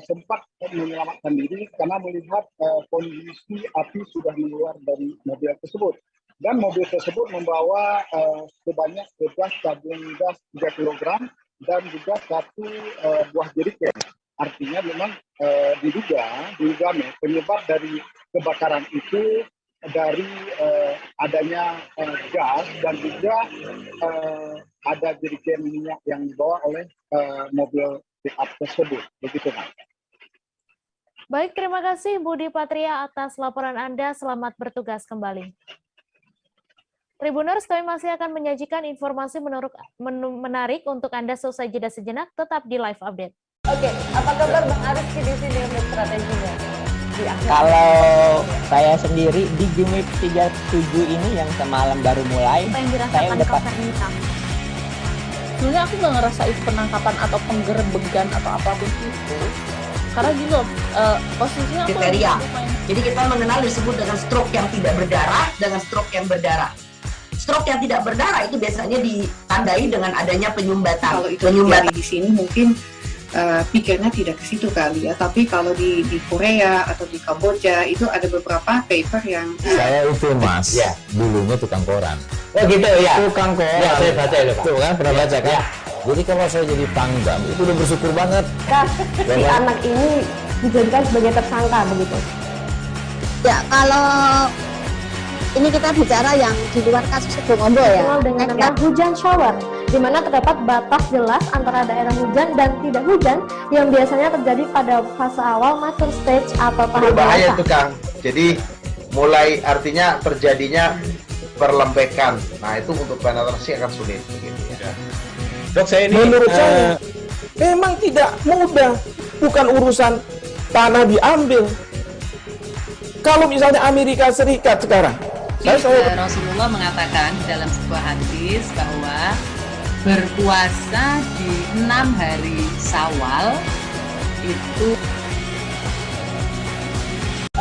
X: sempat menyelamatkan diri karena melihat kondisi api sudah keluar dari mobil tersebut. Dan mobil tersebut membawa sebanyak 11 tabung gas 3 kg dan juga satu buah jerigen. Artinya memang diduga penyebab dari kebakaran itu dari adanya gas dan juga ada jerigen minyak yang dibawa oleh mobil pick-up tersebut. Begitu, Mas.
A: Baik, terima kasih Budi Patria atas laporan Anda. Selamat bertugas kembali. Tribuners, kami masih akan menyajikan informasi menarik untuk Anda selesai jeda sejenak, tetap di live update.
O: Oke, apa kabar Bang Aris di sini untuk strateginya?
K: Kalau saya sendiri di Gumip 37 ini yang semalam baru mulai, saya udah
Y: sebenarnya aku nggak ngerasa itu penangkapan atau penggerbegan atau apapun itu. Karena gitu, posisinya
J: kriteria. Jadi kita mengenal disebut dengan stroke yang tidak berdarah dengan stroke yang berdarah. Stroke yang tidak berdarah itu biasanya ditandai dengan adanya penyumbatan.
M: Kalau itu terjadi di sini mungkin pikirnya tidak ke situ kali ya. Tapi kalau di Korea atau di Kamboja itu ada beberapa paper yang
N: saya itu Mas, ya, dulunya tukang koran.
K: Oh gitu ya.
N: Tukang koran.
K: Ya, saya baca itu Pak.
N: Tuh kan pernah baca kan? Ya. Jadi kalau saya jadi pangdam itu udah bersyukur banget.
O: Si anak ini dijadikan sebagai tersangka begitu. Ya, kalau ini kita bicara yang di luar kasus Sebongombo ya. Dengan nama hujan shower, di mana terdapat batas jelas antara daerah hujan dan tidak hujan yang biasanya terjadi pada fase awal mature stage atau tahap
Z: berbahaya
O: dewasa.
Z: itu Kang. Jadi mulai artinya terjadinya
B: berlembekan. Nah, itu untuk penetrasi akan sulit begitu ya.
S: Dok, saya ini
B: Menurut saya memang tidak mudah, bukan urusan tanah diambil. Kalau misalnya Amerika Serikat sekarang,
T: Rasulullah mengatakan dalam sebuah hadis bahwa berpuasa di 6 hari Syawal itu.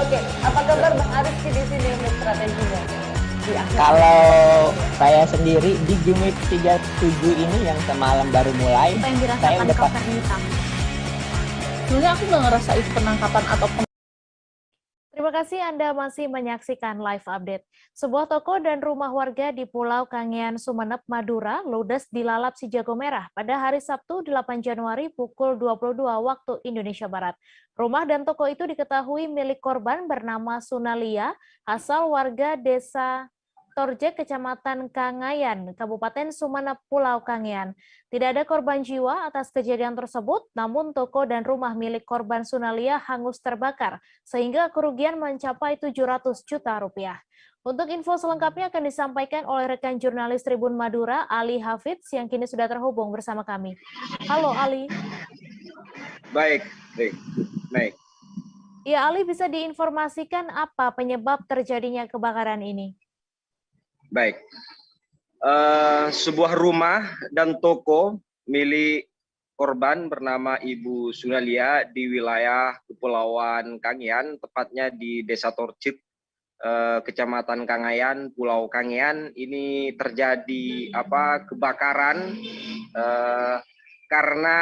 O: Oke, apa kabar Bang Arif di sini untuk strateginya?
K: Kalau saya sendiri di Jumit 37 ini yang semalam baru mulai,
O: Apa yang
K: saya
O: dirasakan
K: udah
O: Kak Fernita?
Y: Sebenarnya aku nggak ngerasain penangkapan atau
A: Terima kasih Anda masih menyaksikan live update. Sebuah toko dan rumah warga di Pulau Kangean, Sumeneb, Madura ludes dilalap si jago merah pada hari Sabtu 8 Januari pukul 22 waktu Indonesia Barat. Rumah dan toko itu diketahui milik korban bernama Sunalia, asal warga desa Torjek, Kecamatan Kangayan, Kabupaten Sumeneb, Pulau Kangean. Tidak ada korban jiwa atas kejadian tersebut, namun toko dan rumah milik korban Sunalia hangus terbakar, sehingga kerugian mencapai 700 juta rupiah. Untuk info selengkapnya akan disampaikan oleh rekan jurnalis Tribun Madura, Ali Hafidz, yang kini sudah terhubung bersama kami. Halo Ali.
S: baik.
A: Ya Ali, bisa diinformasikan apa penyebab terjadinya kebakaran ini?
S: Baik. Sebuah rumah dan toko milik korban bernama Ibu Sunalia di wilayah Kepulauan Kangean, tepatnya di Desa Torjek, Kecamatan Kangayan, Pulau Kangean. Ini terjadi kebakaran karena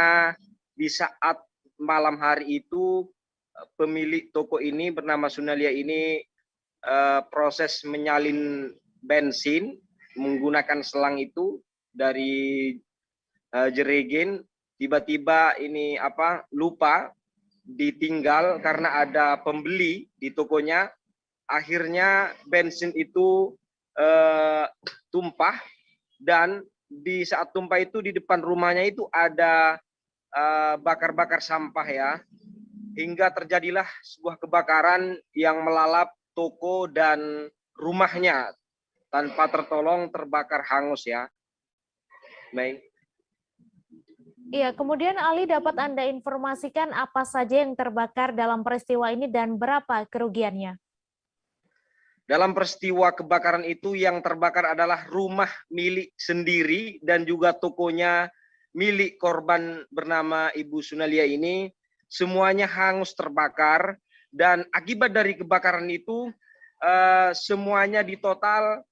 S: di saat malam hari itu pemilik toko ini bernama Sunalia ini proses menyalin bensin menggunakan selang itu dari jerigen, tiba-tiba ini lupa ditinggal karena ada pembeli di tokonya. Akhirnya bensin itu tumpah, dan di saat tumpah itu di depan rumahnya itu ada bakar-bakar sampah ya, hingga terjadilah sebuah kebakaran yang melalap toko dan rumahnya. Tanpa tertolong terbakar hangus ya. Baik.
A: Iya, kemudian Ali, dapat Anda informasikan apa saja yang terbakar dalam peristiwa ini dan berapa kerugiannya?
S: Dalam peristiwa kebakaran itu yang terbakar adalah rumah milik sendiri dan juga tokonya milik korban bernama Ibu Sunalia ini. Semuanya hangus terbakar, dan akibat dari kebakaran itu semuanya di total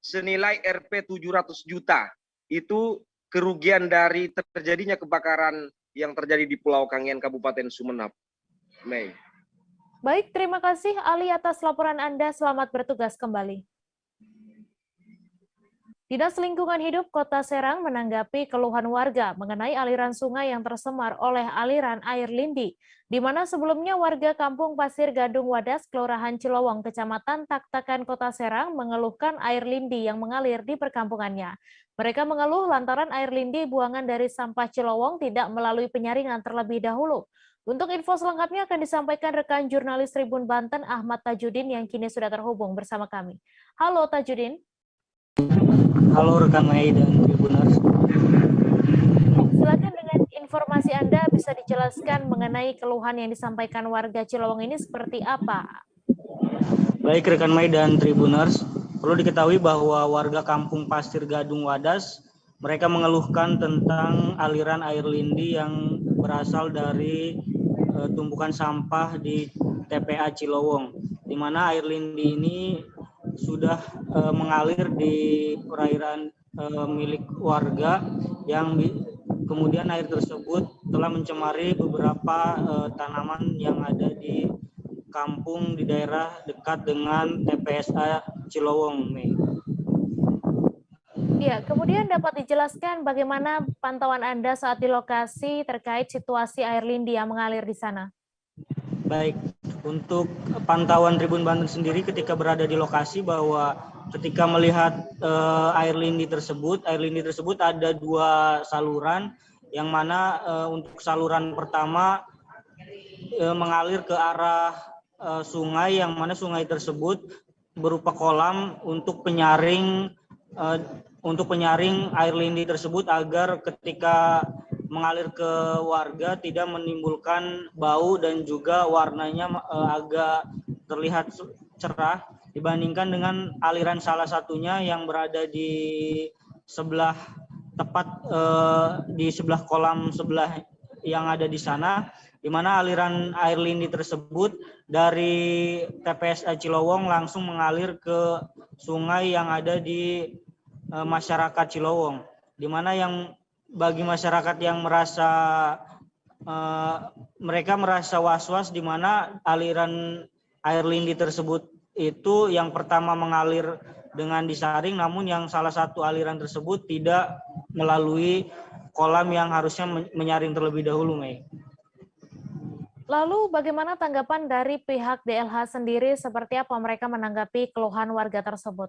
S: senilai Rp 700 juta. Itu kerugian dari terjadinya kebakaran yang terjadi di Pulau Kangean, Kabupaten Sumeneb.
A: Baik, terima kasih Ali atas laporan Anda. Selamat bertugas kembali. Dinas Lingkungan Hidup Kota Serang menanggapi keluhan warga mengenai aliran sungai yang tercemar oleh aliran air lindi, di mana sebelumnya warga Kampung Pasir Gadung Wadas, Kelurahan Cilowong, Kecamatan Taktakan, Kota Serang mengeluhkan air lindi yang mengalir di perkampungannya. Mereka mengeluh lantaran air lindi buangan dari sampah Cilowong tidak melalui penyaringan terlebih dahulu. Untuk info selengkapnya akan disampaikan rekan jurnalis Tribun Banten Ahmad Tajudin yang kini sudah terhubung bersama kami. Halo Tajudin.
U: Halo rekan Mei dan Tribuners.
A: Silakan dengan informasi Anda bisa dijelaskan mengenai keluhan yang disampaikan warga Cilowong ini seperti apa?
U: Baik rekan Mei dan Tribuners, perlu diketahui bahwa warga Kampung Pasir Gadung Wadas, mereka mengeluhkan tentang aliran air lindi yang berasal dari tumpukan sampah di TPA Cilowong, di mana air lindi ini sudah mengalir di perairan milik warga, yang kemudian air tersebut telah mencemari beberapa tanaman yang ada di kampung di daerah dekat dengan TPSA Cilowong.
A: Ya, kemudian dapat dijelaskan bagaimana pantauan Anda saat di lokasi terkait situasi air lindi yang mengalir di sana?
U: Baik, untuk pantauan Tribun Banten sendiri ketika berada di lokasi, bahwa ketika melihat air lindi tersebut ada dua saluran, yang mana untuk saluran pertama mengalir ke arah sungai, yang mana sungai tersebut berupa kolam untuk penyaring air lindi tersebut agar ketika mengalir ke warga tidak menimbulkan bau dan juga warnanya agak terlihat cerah dibandingkan dengan aliran salah satunya yang berada di sebelah di sebelah kolam sebelah yang ada di sana, di mana aliran air lindi tersebut dari TPSA Cilowong langsung mengalir ke sungai yang ada di masyarakat Cilowong, di mana yang bagi masyarakat yang mereka merasa was-was di mana aliran air lindi tersebut itu yang pertama mengalir dengan disaring, namun yang salah satu aliran tersebut tidak melalui kolam yang harusnya menyaring terlebih dahulu, Mei.
A: Lalu bagaimana tanggapan dari pihak DLH sendiri, seperti apa mereka menanggapi keluhan warga tersebut?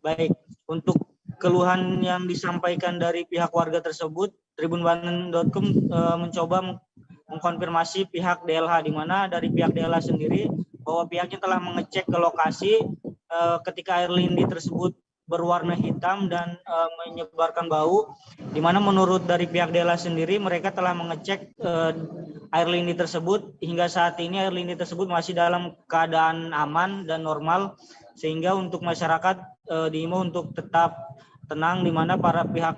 U: Baik, untuk keluhan yang disampaikan dari pihak warga tersebut, tribunbanten.com mencoba mengkonfirmasi pihak DLH, di mana dari pihak DLH sendiri bahwa pihaknya telah mengecek ke lokasi ketika air lindi tersebut berwarna hitam dan menyebarkan bau, di mana menurut dari pihak DLH sendiri mereka telah mengecek air lindi tersebut. Hingga saat ini air lindi tersebut masih dalam keadaan aman dan normal, sehingga untuk masyarakat diimbau untuk tetap tenang, di mana para pihak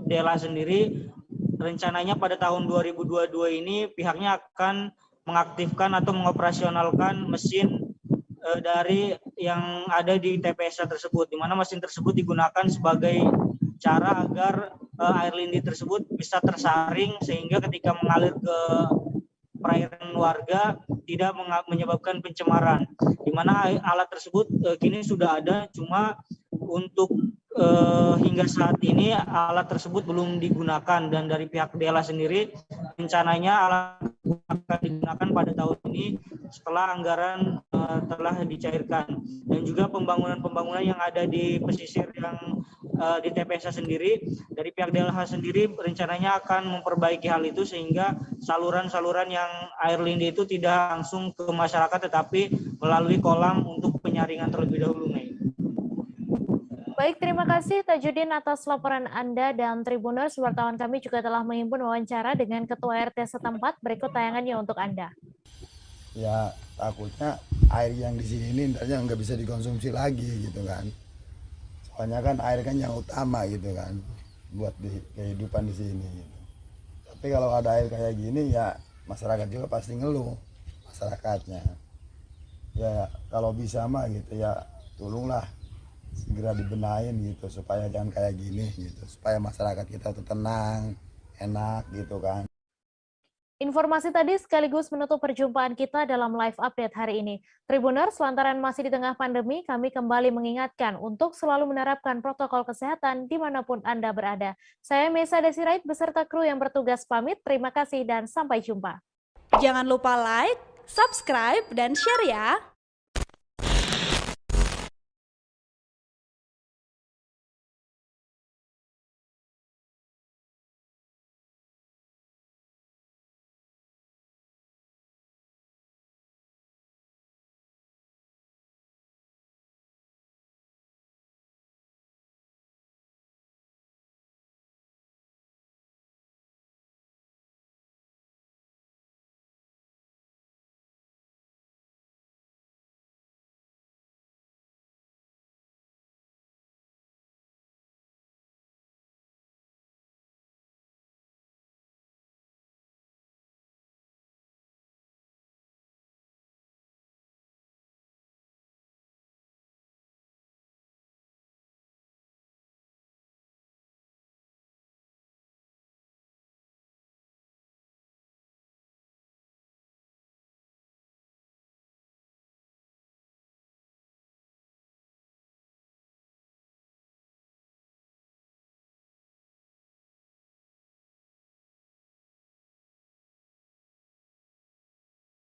U: DLH sendiri rencananya pada tahun 2022 ini pihaknya akan mengaktifkan atau mengoperasionalkan mesin dari yang ada di TPSA tersebut, di mana mesin tersebut digunakan sebagai cara agar air lindi tersebut bisa tersaring sehingga ketika mengalir ke perairan warga tidak menyebabkan pencemaran, di mana alat tersebut kini sudah ada, cuma untuk hingga saat ini alat tersebut belum digunakan, dan dari pihak DLH sendiri rencananya alat akan digunakan pada tahun ini setelah anggaran telah dicairkan. Dan juga pembangunan yang ada di pesisir yang di TPSA sendiri, dari pihak DLH sendiri rencananya akan memperbaiki hal itu sehingga saluran-saluran yang air lindi itu tidak langsung ke masyarakat tetapi melalui kolam untuk penyaringan terlebih dahulu, Mei.
A: Baik, terima kasih Tajudin atas laporan Anda, dan Tribuners, wartawan kami juga telah menghimpun wawancara dengan Ketua RT setempat. Berikut tayangannya untuk Anda.
C: Ya, takutnya air yang di sini ini entahnya nggak bisa dikonsumsi lagi gitu kan. Soalnya kan air kan yang utama gitu kan buat kehidupan di sini gitu. Tapi kalau ada air kayak gini ya masyarakat juga pasti ngeluh, masyarakatnya. Ya kalau bisa mah gitu ya tolonglah segera dibenahin gitu supaya jangan kayak gini gitu, supaya masyarakat kita tuh tenang, enak gitu kan.
A: Informasi tadi sekaligus menutup perjumpaan kita dalam live update hari ini. Tribuners, lantaran masih di tengah pandemi, kami kembali mengingatkan untuk selalu menerapkan protokol kesehatan dimanapun Anda berada. Saya Mesa Desirait beserta kru yang bertugas pamit. Terima kasih dan sampai jumpa.
D: Jangan lupa like, subscribe, dan share ya.